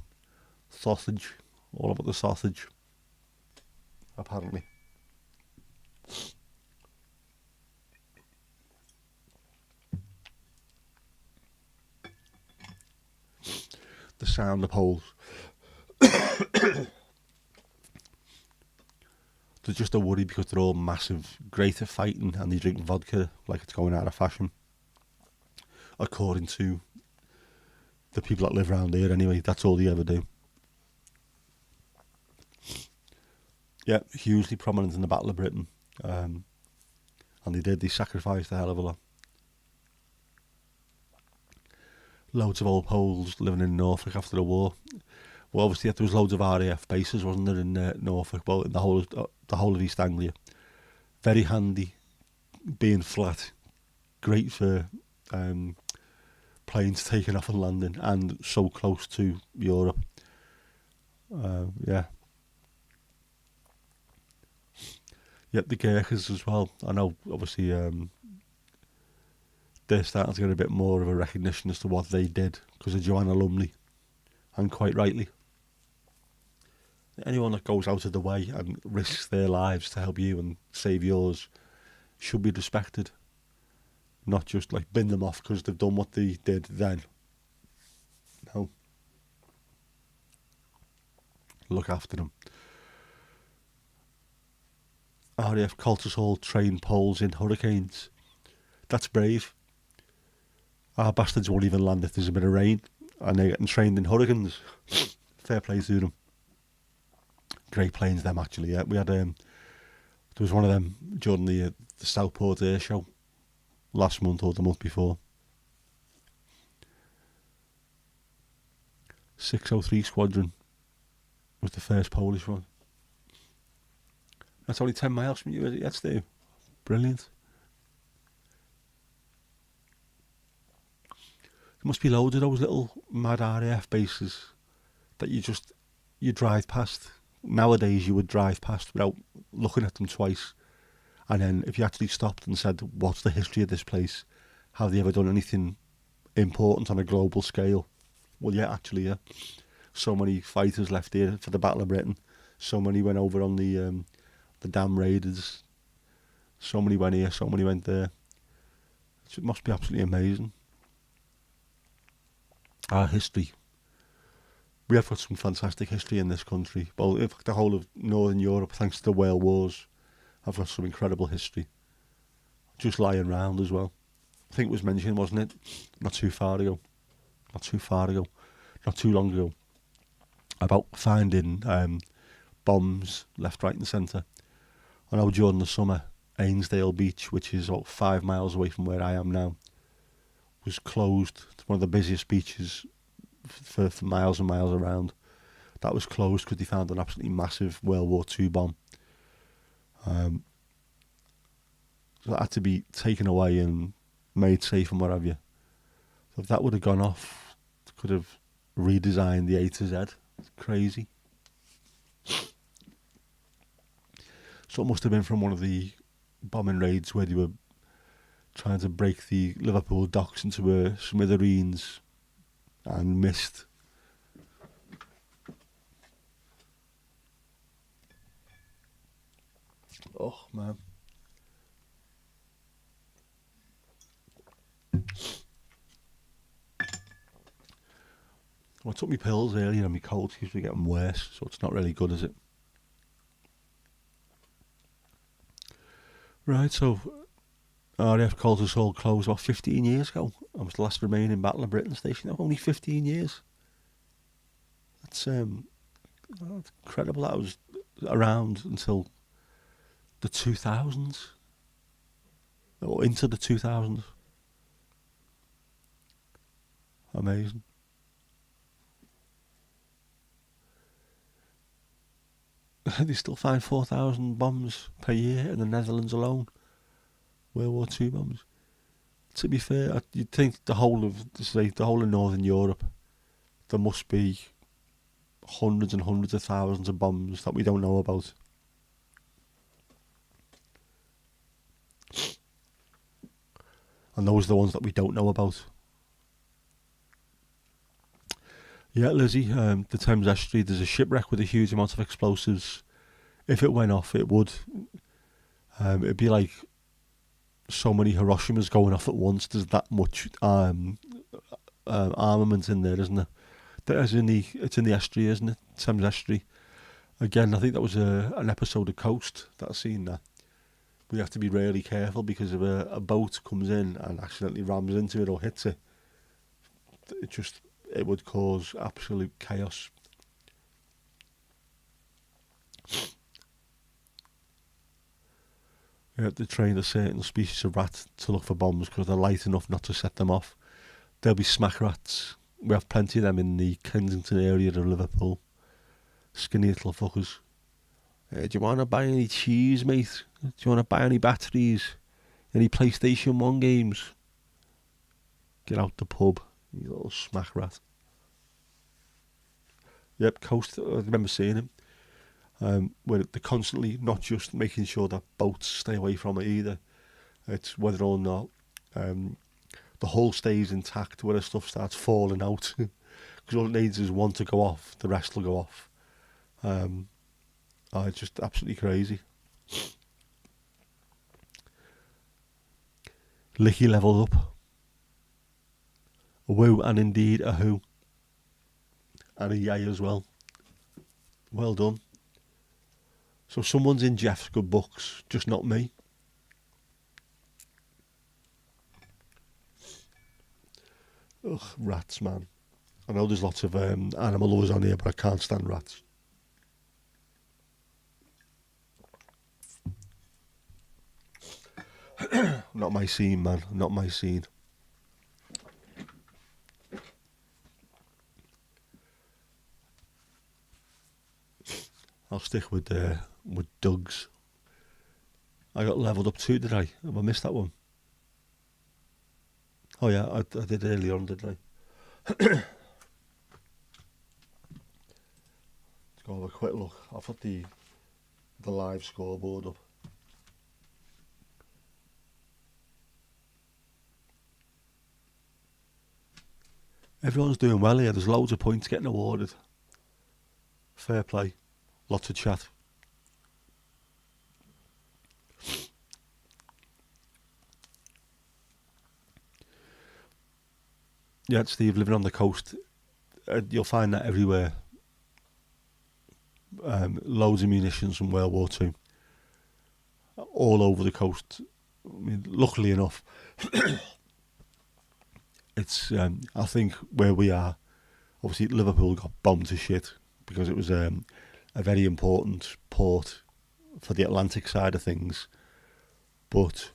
Sausage, all about the sausage. Apparently. The sound of Poles. They're just a worry because they're all massive, great at fighting, and they drink vodka like it's going out of fashion. According to the people that live around here anyway, that's all they ever do. Yeah, hugely prominent in the Battle of Britain. And they sacrificed a hell of a lot. Loads of old Poles living in Norfolk after the war. Well, obviously there was loads of RAF bases, wasn't there, in Norfolk, well, in the whole of East Anglia. Very handy, being flat, great for planes taking off and landing, and so close to Europe. Yeah. Yep, the Gurkhas as well. I know, obviously, they're starting to get a bit more of a recognition as to what they did because of Joanna Lumley, and quite rightly. Anyone that goes out of the way and risks their lives to help you and save yours should be respected. Not just like bin them off because they've done what they did then. No. look after them. RAF Colters Hall train poles in hurricanes. That's brave. Our bastards won't even land if there's a bit of rain, and they're getting trained in hurricanes. Fair play to them. Great planes, them actually. Yeah, we had there was one of them during the Southport Air Show last month or the month before. 603 Squadron was the first Polish one. That's only 10 miles from you, is it? That's Steve. Brilliant. There must be loads of those little mad RAF bases that you drive past. Nowadays you would drive past without looking at them twice. And then if you actually stopped and said, what's the history of this place? Have they ever done anything important on a global scale? Well, yeah, actually, yeah. So many fighters left here for the Battle of Britain. So many went over on the Dam Raiders. So many went here, so many went there. It must be absolutely amazing. Our history. We have got some fantastic history in this country. Well, in fact, the whole of Northern Europe, thanks to the World Wars, have got some incredible history. Just lying round as well. I think it was mentioned, wasn't it? Not too long ago. About finding bombs left, right and centre. I know during the summer, Ainsdale Beach, which is about 5 miles away from where I am now, was closed. It's one of the busiest beaches for miles and miles around. That was closed because they found an absolutely massive World War II bomb. So that had to be taken away and made safe and what have you. So if that would have gone off, it could have redesigned the A to Z. It's crazy. So it must have been from one of the bombing raids where they were trying to break the Liverpool docks into smithereens and missed. Oh, man. Well, I took my pills earlier and my cold seems to be getting worse, so it's not really good, is it? Right, so RAF Colters Hall closed about 15 years ago. I was the last remaining Battle of Britain station. Only 15 years. That's incredible. That was around until the 2000s. Or into the 2000s. Amazing. They still find 4,000 bombs per year in the Netherlands alone. World War II bombs. To be fair, you'd think the whole of Northern Europe, there must be hundreds and hundreds of thousands of bombs that we don't know about. And those are the ones that we don't know about. Yeah, Lizzie, the Thames Estuary, there's a shipwreck with a huge amount of explosives. If it went off, it would. It'd be like so many Hiroshimas going off at once. There's that much armament in there, isn't there? It's in the estuary, isn't it? Thames Estuary. Again, I think that was an episode of Coast that I seen there. We have to be really careful because if a boat comes in and accidentally rams into it or hits it, it would cause absolute chaos. You have to train a certain species of rat to look for bombs because they're light enough not to set them off. There'll be smack rats. We have plenty of them in the Kensington area of Liverpool. Skinny little fuckers. Do you want to buy any cheese, mate? Do you want to buy any batteries? Any PlayStation 1 games? Get out the pub, you little smack rat. Yep, Coast, I remember seeing him. Where they're constantly not just making sure that boats stay away from it either. It's whether or not the hull stays intact, whether stuff starts falling out. Because all it needs is one to go off, the rest will go off. It's just absolutely crazy. Licky leveled up. A woo and indeed a who. And a yay as well. Well done. So someone's in Jeff's good books, just not me. Ugh, rats, man. I know there's lots of animal lovers on here, but I can't stand rats. Not my scene, man. Not my scene. I'll stick with Doug's. I got levelled up too, did I? Have I missed that one? Oh yeah, I did earlier on, didn't I? Let's go have a quick look. I've got the live scoreboard up. Everyone's doing well here. There's loads of points getting awarded. Fair play. Lots of chat. Yeah, Steve, living on the coast, you'll find that everywhere. Loads of munitions from World War Two, all over the coast. I mean, luckily enough, it's I think where we are, obviously Liverpool got bombed to shit because it was a very important port for the Atlantic side of things. But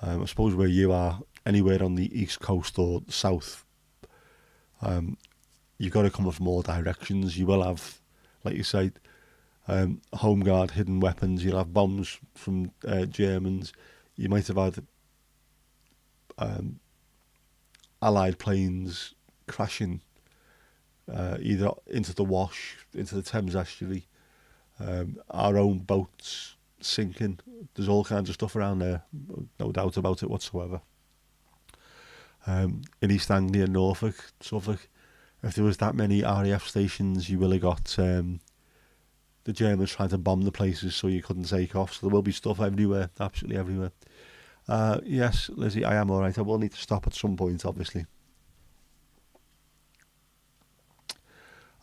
I suppose where you are, anywhere on the east coast or south, you've got to come from all directions. You will have, like you say, home guard, hidden weapons. You'll have bombs from Germans. You might have had Allied planes crashing either into the Wash, into the Thames estuary, our own boats sinking. There's all kinds of stuff around there, no doubt about it whatsoever. In East Anglia, Norfolk, Suffolk, if there was that many RAF stations, you will have got the Germans trying to bomb the places so you couldn't take off. So there will be stuff everywhere, absolutely everywhere. Yes, Lizzie, I am alright. I will need to stop at some point, obviously.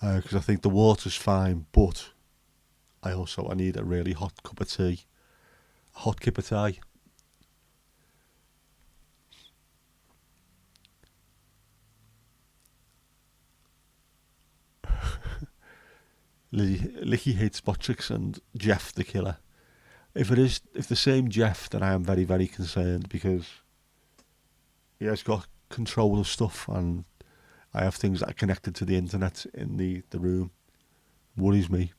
Because I think the water's fine, but I need a really hot cup of tea. A hot cup of tea. Licky hates spot tricks and Jeff the killer. If the same Jeff, then I am very, very concerned because he has got control of stuff and I have things that are connected to the internet in the room. Worries me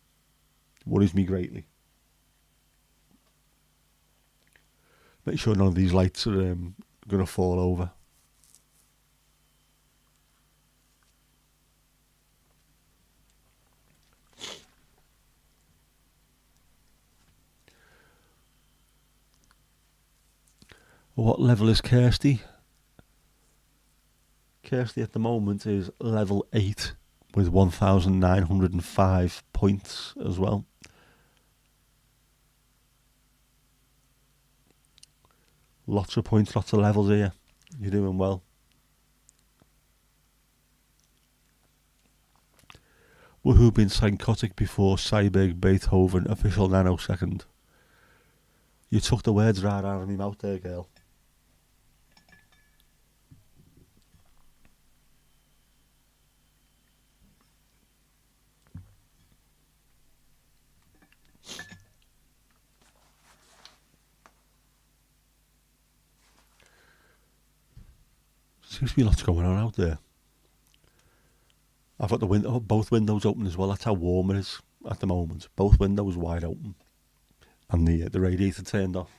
greatly. Make sure none of these lights are going to fall over. What level is Kirsty? Kirsty at the moment is level 8 with 1,905 points as well. Lots of points, lots of levels here. You're doing well. Woohoo been psychotic before Cyberg Beethoven official nanosecond. You took the words right out of my mouth there, girl. Seems to be lots going on out there. I've got both windows open as well. That's how warm it is at the moment. Both windows wide open, and the radiator turned off,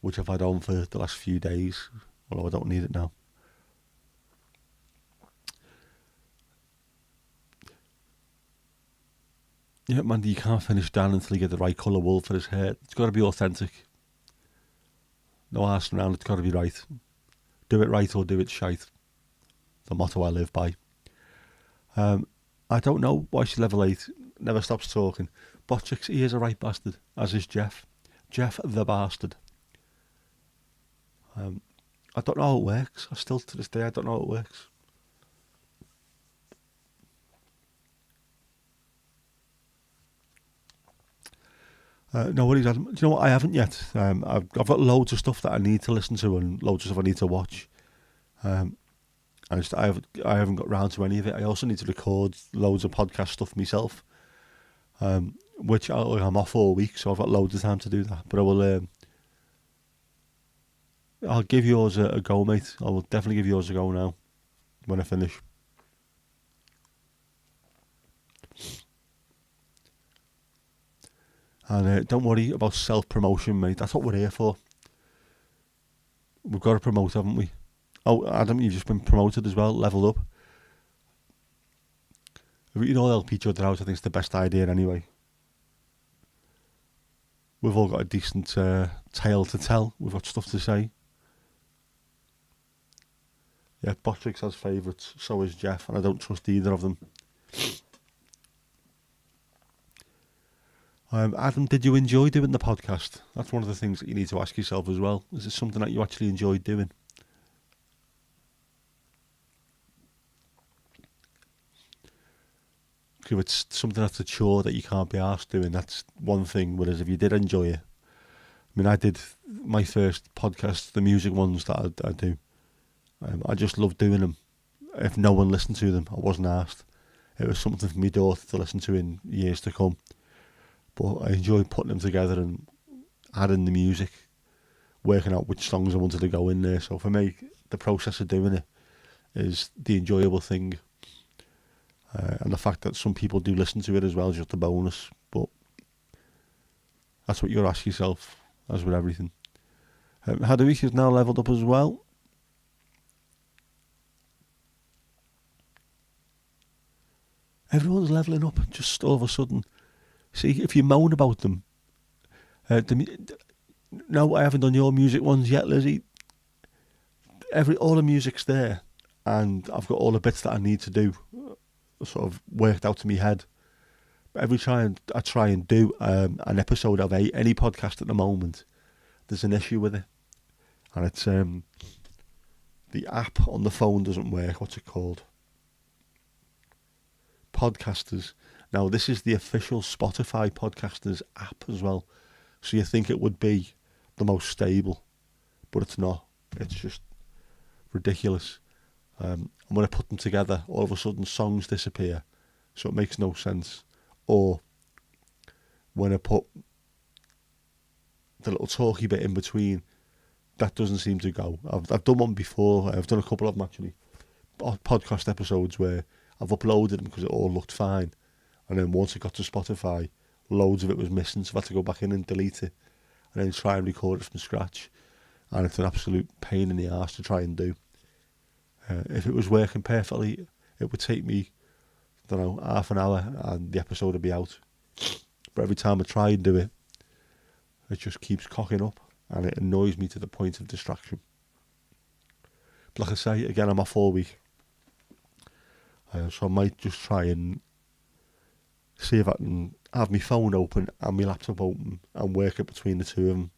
which I've had on for the last few days. Although I don't need it now. Yeah, Mandy, you can't finish Dan until you get the right colour wool for his hair. It's got to be authentic. No arsing around. It's got to be right. Do it right or do it shite. The motto I live by. I don't know why she's level 8. Never stops talking. Botchix, he is a right bastard, as is Jeff. Jeff the bastard. I don't know how it works. I still, to this day, I don't know how it works. No worries, Adam. Do you know what? I haven't yet. I've got loads of stuff that I need to listen to and loads of stuff I need to watch. I haven't got round to any of it. I also need to record loads of podcast stuff myself, which I'm off all week, so I've got loads of time to do that. But I'll give yours a go, mate. I will definitely give yours a go now when I finish. And don't worry about self-promotion, mate. That's what we're here for. We've got to promote, haven't we? Oh, Adam, you've just been promoted as well, leveled up. If we can all help each other out, I think it's the best idea anyway. We've all got a decent tale to tell. We've got stuff to say. Yeah, Botrix has favourites, so is Jeff, and I don't trust either of them. Adam, did you enjoy doing the podcast? That's one of the things that you need to ask yourself as well. Is it something that you actually enjoyed doing? If it's something that's a chore that you can't be arsed doing, that's one thing. Whereas if you did enjoy it, I mean, I did my first podcast, the music ones that I do. I just loved doing them. If no one listened to them, I wasn't asked. It was something for my daughter to listen to in years to come. But I enjoyed putting them together and adding the music, working out which songs I wanted to go in there. So for me, the process of doing it is the enjoyable thing. And the fact that some people do listen to it as well is just a bonus. But that's what you ask yourself, as with everything. Hadouik is now leveled up as well. Everyone's levelling up just all of a sudden. See, if you moan about them, no, I haven't done your music ones yet, Lizzie. All the music's there, and I've got all the bits that I need to do, sort of worked out to my head. But every time I try and do an episode of any podcast at the moment, there's an issue with it, and it's the app on the phone doesn't work. What's it called? Podcasters. Now, this is the official Spotify Podcasters app as well. So you think it would be the most stable, but it's not. It's just ridiculous. And when I put them together, all of a sudden songs disappear. So it makes no sense. Or when I put the little talky bit in between, that doesn't seem to go. I've done one before. I've done a couple of them actually. Podcast episodes where I've uploaded them because it all looked fine. And then once it got to Spotify, loads of it was missing, so I had to go back in and delete it and then try and record it from scratch. And it's an absolute pain in the arse to try and do. If it was working perfectly, it would take me, I don't know, half an hour and the episode would be out. But every time I try and do it, it just keeps cocking up and it annoys me to the point of distraction. But like I say, again, I'm off all week. So I might just try and see if I can have my phone open and my laptop open and work it between the two of them.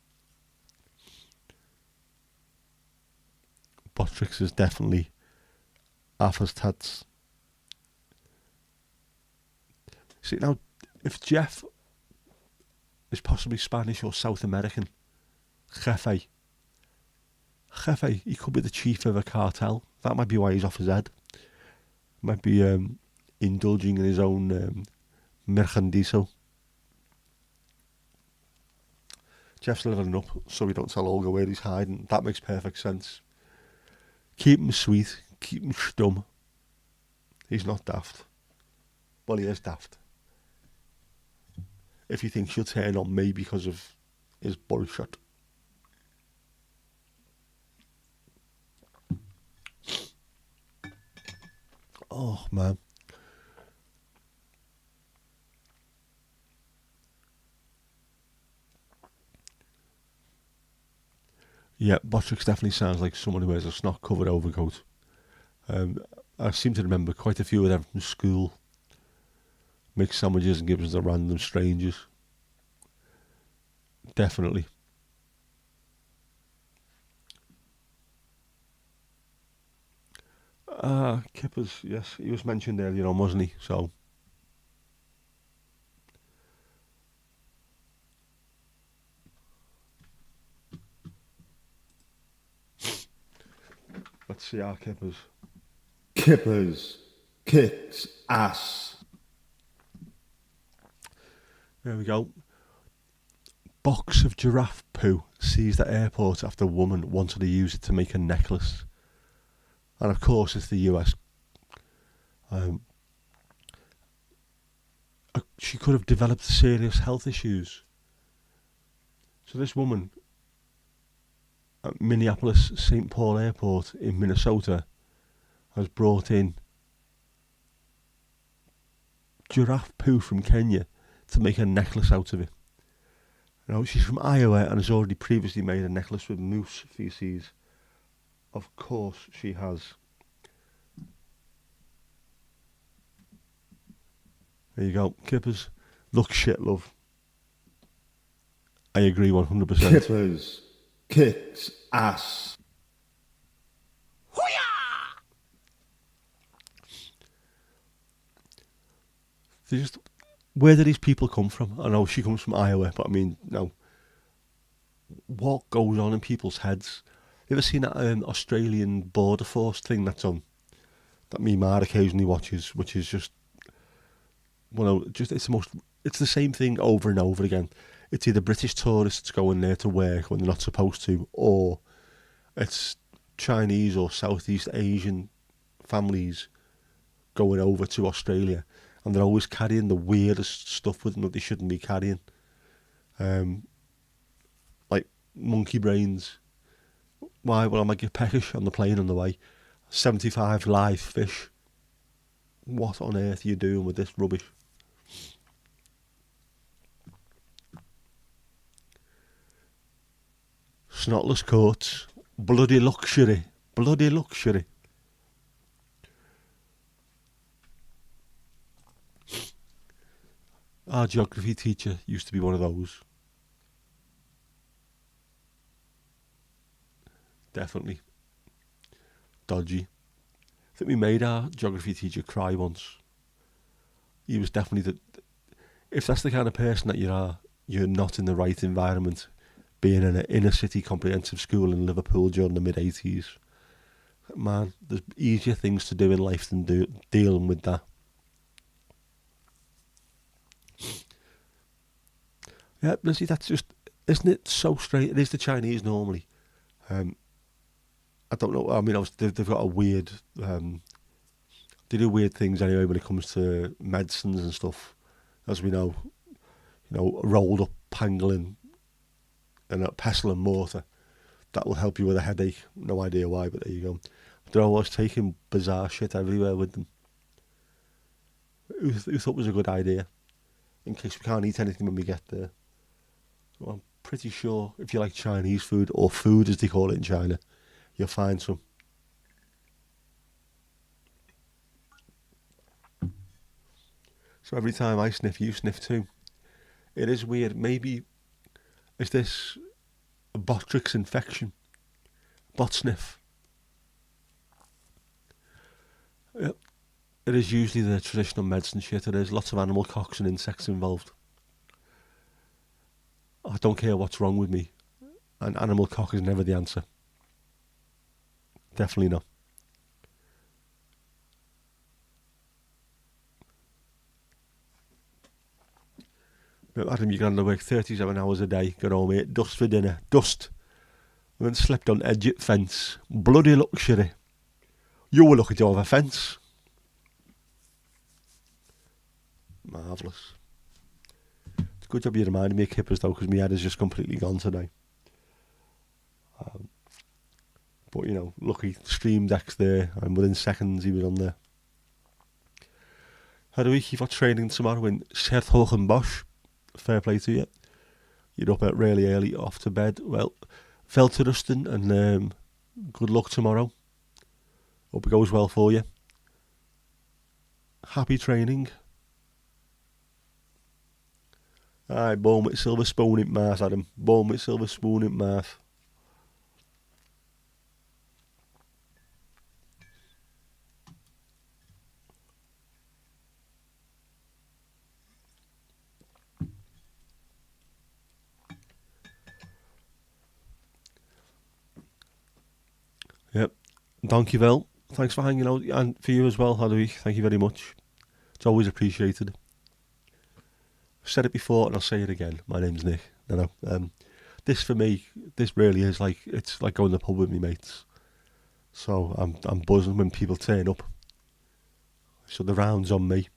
Botrix is definitely Arthur's tats. See, now, if Jeff is possibly Spanish or South American, Jefe, he could be the chief of a cartel. That might be why he's off his head. Might be indulging in his own mercandizo. Jeff's leveling up so we don't tell Olga where he's hiding. That makes perfect sense. Keep him sweet, keep him stum. He's not daft. Well, he is daft. If he thinks she'll turn on me because of his bullshit. Oh, man. Yeah, Botrix definitely sounds like someone who wears a snot-covered overcoat. I seem to remember quite a few of them from school. Makes sandwiches and gives them to random strangers. Definitely. Kippers, yes. He was mentioned earlier on, wasn't he? So, see our kippers. Kippers kicks ass. There we go. Box of giraffe poo seized at airport after woman wanted to use it to make a necklace. And of course, it's the US. She could have developed serious health issues. So this woman at Minneapolis St. Paul Airport in Minnesota has brought in giraffe poo from Kenya to make a necklace out of it. Now, she's from Iowa and has already previously made a necklace with moose feces. Of course she has. There you go. Kippers, look shit, love. I agree 100%. Kippers kicks ass. Just, where do these people come from? I know she comes from Iowa, but I mean, no. What goes on in people's heads? You ever seen that Australian border force thing that's on? That me ma occasionally watches, which is just, well, just it's the same thing over and over again. It's either British tourists going there to work when they're not supposed to, or it's Chinese or Southeast Asian families going over to Australia, and they're always carrying the weirdest stuff with them that they shouldn't be carrying. Like monkey brains. Why? Well, I might get peckish on the plane on the way. 75 live fish. What on earth are you doing with this rubbish? Snotless coats. Bloody luxury. Bloody luxury. Our geography teacher used to be one of those. Definitely. Dodgy. I think we made our geography teacher cry once. He was definitely if that's the kind of person that you are, you're not in the right environment. Being in an inner city comprehensive school in Liverpool during the mid-80s. Man, there's easier things to do in life than dealing with that. Yeah, Lizzie, that's just, isn't it so straight? It is the Chinese normally. I don't know. I mean, they've got a weird. They do weird things anyway when it comes to medicines and stuff, as we know. Rolled up pangolin and a pestle and mortar. That will help you with a headache. No idea why, but there you go. They're always taking bizarre shit everywhere with them. Who thought it was a good idea? In case we can't eat anything when we get there. So I'm pretty sure if you like Chinese food, or food as they call it in China, you'll find some. So every time I sniff, you sniff too. It is weird. Maybe, is this a Botrix infection? Bot sniff. Yep. It is usually the traditional medicine shit. There's lots of animal cocks and insects involved. I don't care what's wrong with me. An animal cock is never the answer. Definitely not. But Adam, you got to work 37 hours a day, got home, ate dust for dinner, dust, and then slept on edge of fence. Bloody luxury. You were lucky to have a fence. Marvellous. It's a good job you reminded me of Kippers though, because my head is just completely gone today. But lucky Stream Deck's there, and within seconds he was on there. Had a week, you've got training tomorrow in Sertogenbosch. Fair play to you. You're up at really early, off to bed. Well, fell to Ruston, and good luck tomorrow. Hope it goes well for you. Happy training. Aye, born with silver spoon in mouth, Adam. Born with silver spoon in mouth. Yep. Donkeyville, thanks for hanging out, and for you as well, Hadwi. Thank you very much. It's always appreciated. I've said it before and I'll say it again. My name's Nick. No. This for me, this really is like, it's like going to the pub with me mates. So I'm buzzing when people turn up. So the round's on me,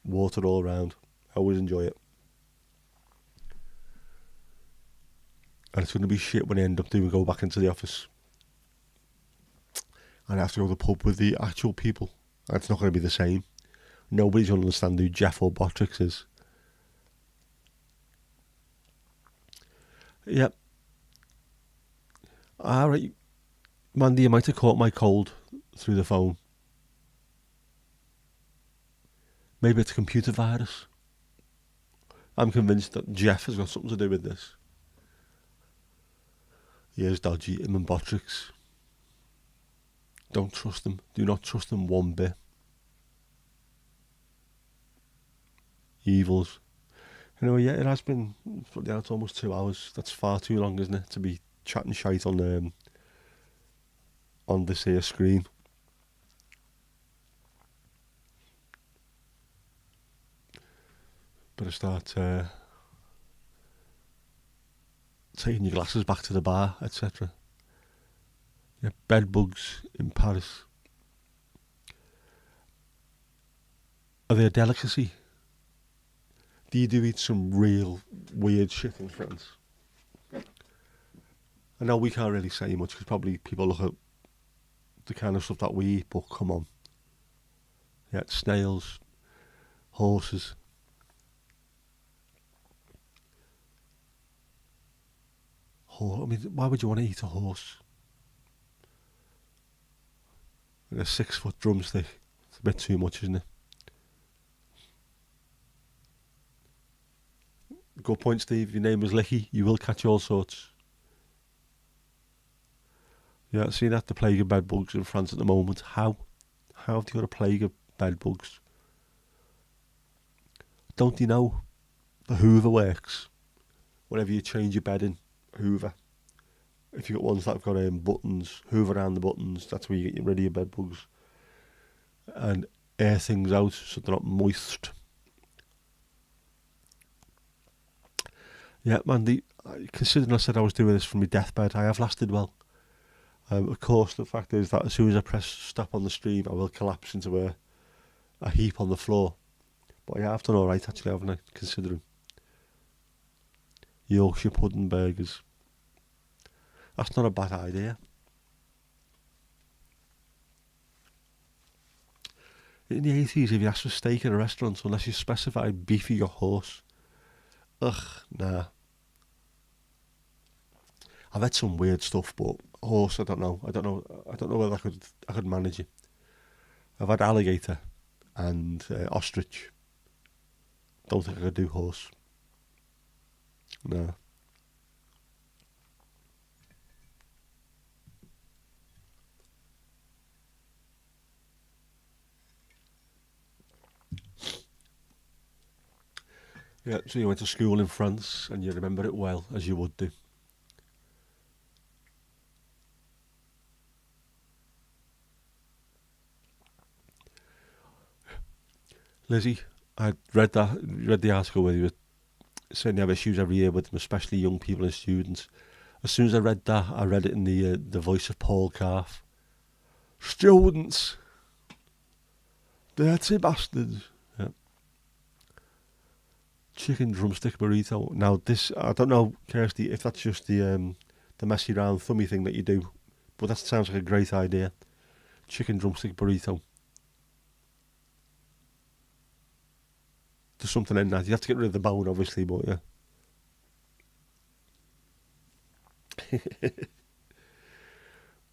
water all round. I always enjoy it. And it's going to be shit when I end up doing go back into the office. And I have to go to the pub with the actual people. It's not going to be the same. Nobody's going to understand who Jeff or Botrix is. Yep. Alright. Mandy, you might have caught my cold through the phone. Maybe it's a computer virus. I'm convinced that Jeff has got something to do with this. He is dodgy, him and Botrix. Don't trust them. Do not trust them one bit. Evils. Anyway, yeah, it has been, it's almost 2 hours. That's far too long, isn't it, to be chatting shite on this here screen. Better start taking your glasses back to the bar, etc. Yeah, bed bugs in Paris. Are they a delicacy? Do you eat some real weird shit in France? I know we can't really say much because probably people look at the kind of stuff that we eat, but come on. Yeah, snails, horses. I mean, why would you want to eat a horse? Like a 6-foot drumstick. It's a bit too much, isn't it? Good point, Steve. Your name is Licky. You will catch all sorts. Yeah, seeing that the plague of bed bugs in France at the moment. How have they got a plague of bed bugs? Don't you know the Hoover works? Whenever you change your bed in, Hoover. If you got ones that have got buttons, Hoover around the buttons, that's where you get rid of your bed bugs. And air things out so they're not moist. Yeah, Mandy, considering I said I was doing this from my deathbed, I have lasted well. Of course, the fact is that as soon as I press stop on the stream, I will collapse into a heap on the floor. But yeah, I've done alright actually, haven't I, considering. Yorkshire pudding burgers. That's not a bad idea. In the 80s, if you asked for steak in a restaurant, unless you specified beefy or horse, nah. I've had some weird stuff, but horse, I don't know whether I could manage it. I've had alligator and ostrich. Don't think I could do horse. Nah. Yeah, so you went to school in France and you remember it well, as you would do. Lizzie, I read the article where you were saying you have issues every year with them, especially young people and students. As soon as I read that, I read it in the voice of Paul Calf. Students! Dirty bastards! Yeah. Chicken drumstick burrito. Now this, I don't know, Kirsty, if that's just the messy round thummy thing that you do, but that sounds like a great idea. Chicken drumstick burrito. There's something in that. You have to get rid of the bone, obviously, but yeah.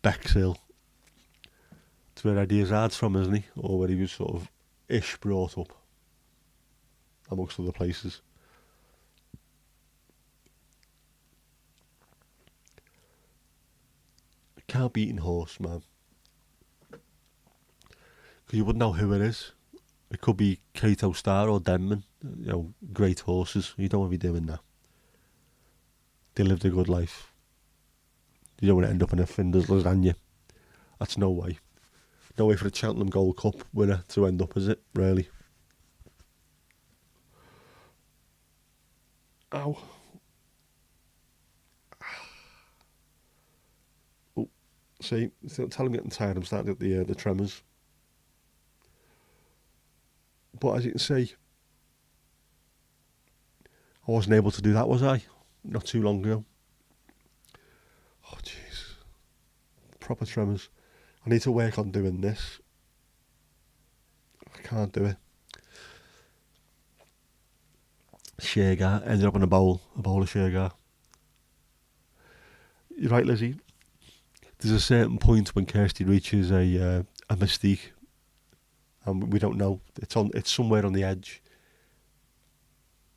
Bexhill. It's where Ideas Hard's from, isn't he? Or where he was sort of ish brought up, amongst other places. Can't be eating horse, man. Because you wouldn't know who it is. It could be Kato Star or Denman, great horses. You don't want to be doing that. They lived a good life. You don't want to end up in a Finder's lasagna That's no way. No way for the Cheltenham Gold Cup winner to end up, is it, really? Ow. Oh, see, tell I'm getting tired. I'm starting to get the tremors. But as you can see, I wasn't able to do that, was I? Not too long ago. Oh, jeez. Proper tremors. I need to work on doing this. I can't do it. Sugar. Ended up in a bowl of sugar. You're right, Lizzie. There's a certain point when Kirsty reaches a mystique, and we don't know. It's somewhere on the edge,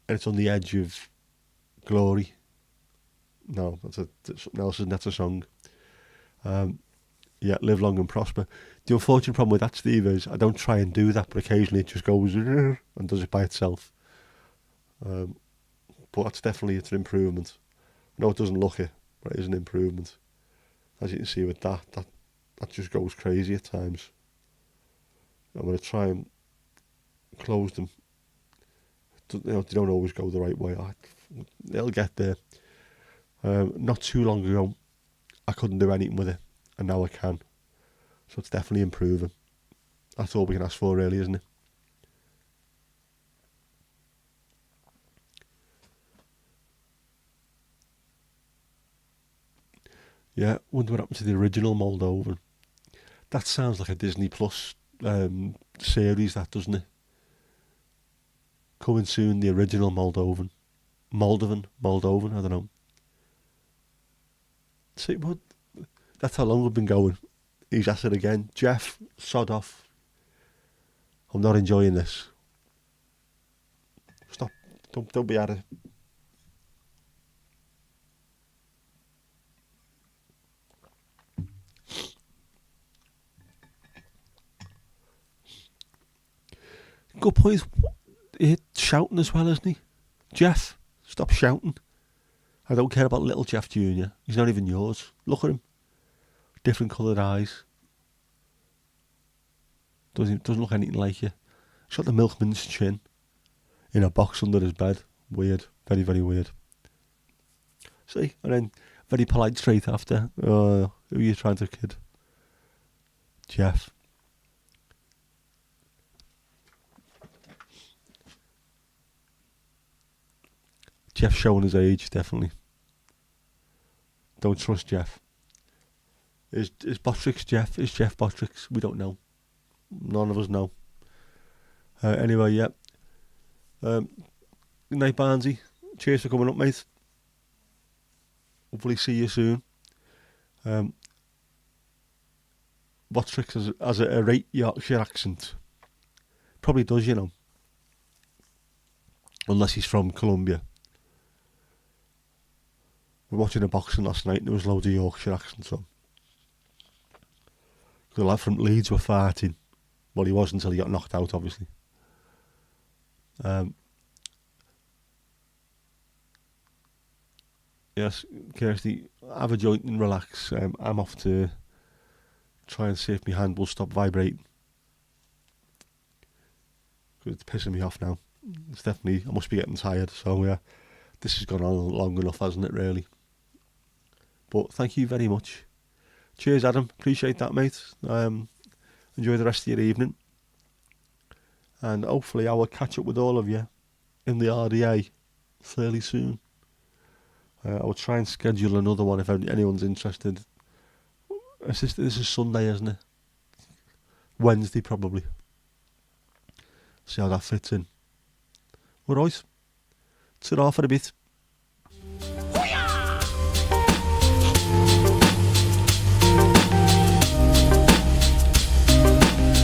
and it's on the edge of glory. No, that's something else, and that's a song. Yeah, live long and prosper. The unfortunate problem with that, Steve, is I don't try and do that, but occasionally it just goes and does it by itself. But it's an improvement. I know it doesn't look it, but it is an improvement. As you can see with that just goes crazy at times. I'm going to try and close them. They don't always go the right way. They'll get there. Not too long ago, I couldn't do anything with it, and now I can. So it's definitely improving. That's all we can ask for, really, isn't it? Yeah, wonder what happened to the original Moldovan. That sounds like a Disney Plus series, that, doesn't it? Coming soon, the original Moldovan, I don't know. See, what? That's how long we've been going. He's asked it again. Jeff, sod off. I'm not enjoying this. Stop. Don't be at it. Good point. He's shouting as well, isn't he? Jeff, stop shouting. I don't care about little Jeff Jr. He's not even yours. Look at him. Different coloured eyes. Doesn't look anything like you. He's got the milkman's chin in a box under his bed. Weird. Very, very weird. See? And then very polite straight after. Who are you trying to kid? Jeff. Jeff showing his age, definitely. Don't trust Jeff. Is Bottrix Jeff? Is Jeff Bottrix? We don't know. None of us know. Anyway, yeah. Good night, Barnsey. Cheers for coming up, mate. Hopefully see you soon. Bottrix has a right Yorkshire accent. Probably does, you know. Unless he's from Colombia. We were watching a boxing last night and there was loads of Yorkshire accents on. The lad from Leeds were farting. Well, he was until he got knocked out, obviously. Yes, Kirsty, have a joint and relax. I'm off to try and see if my hand will stop vibrating. It's pissing me off now. It's definitely, I must be getting tired. So yeah, this has gone on long enough, hasn't it, really? But thank you very much. Cheers, Adam. Appreciate that, mate. Enjoy the rest of your evening. And hopefully I will catch up with all of you in the RDA fairly soon. I will try and schedule another one if anyone's interested. This is Sunday, isn't it? Wednesday, probably. See how that fits in. Alright. Ta-ra for a bit.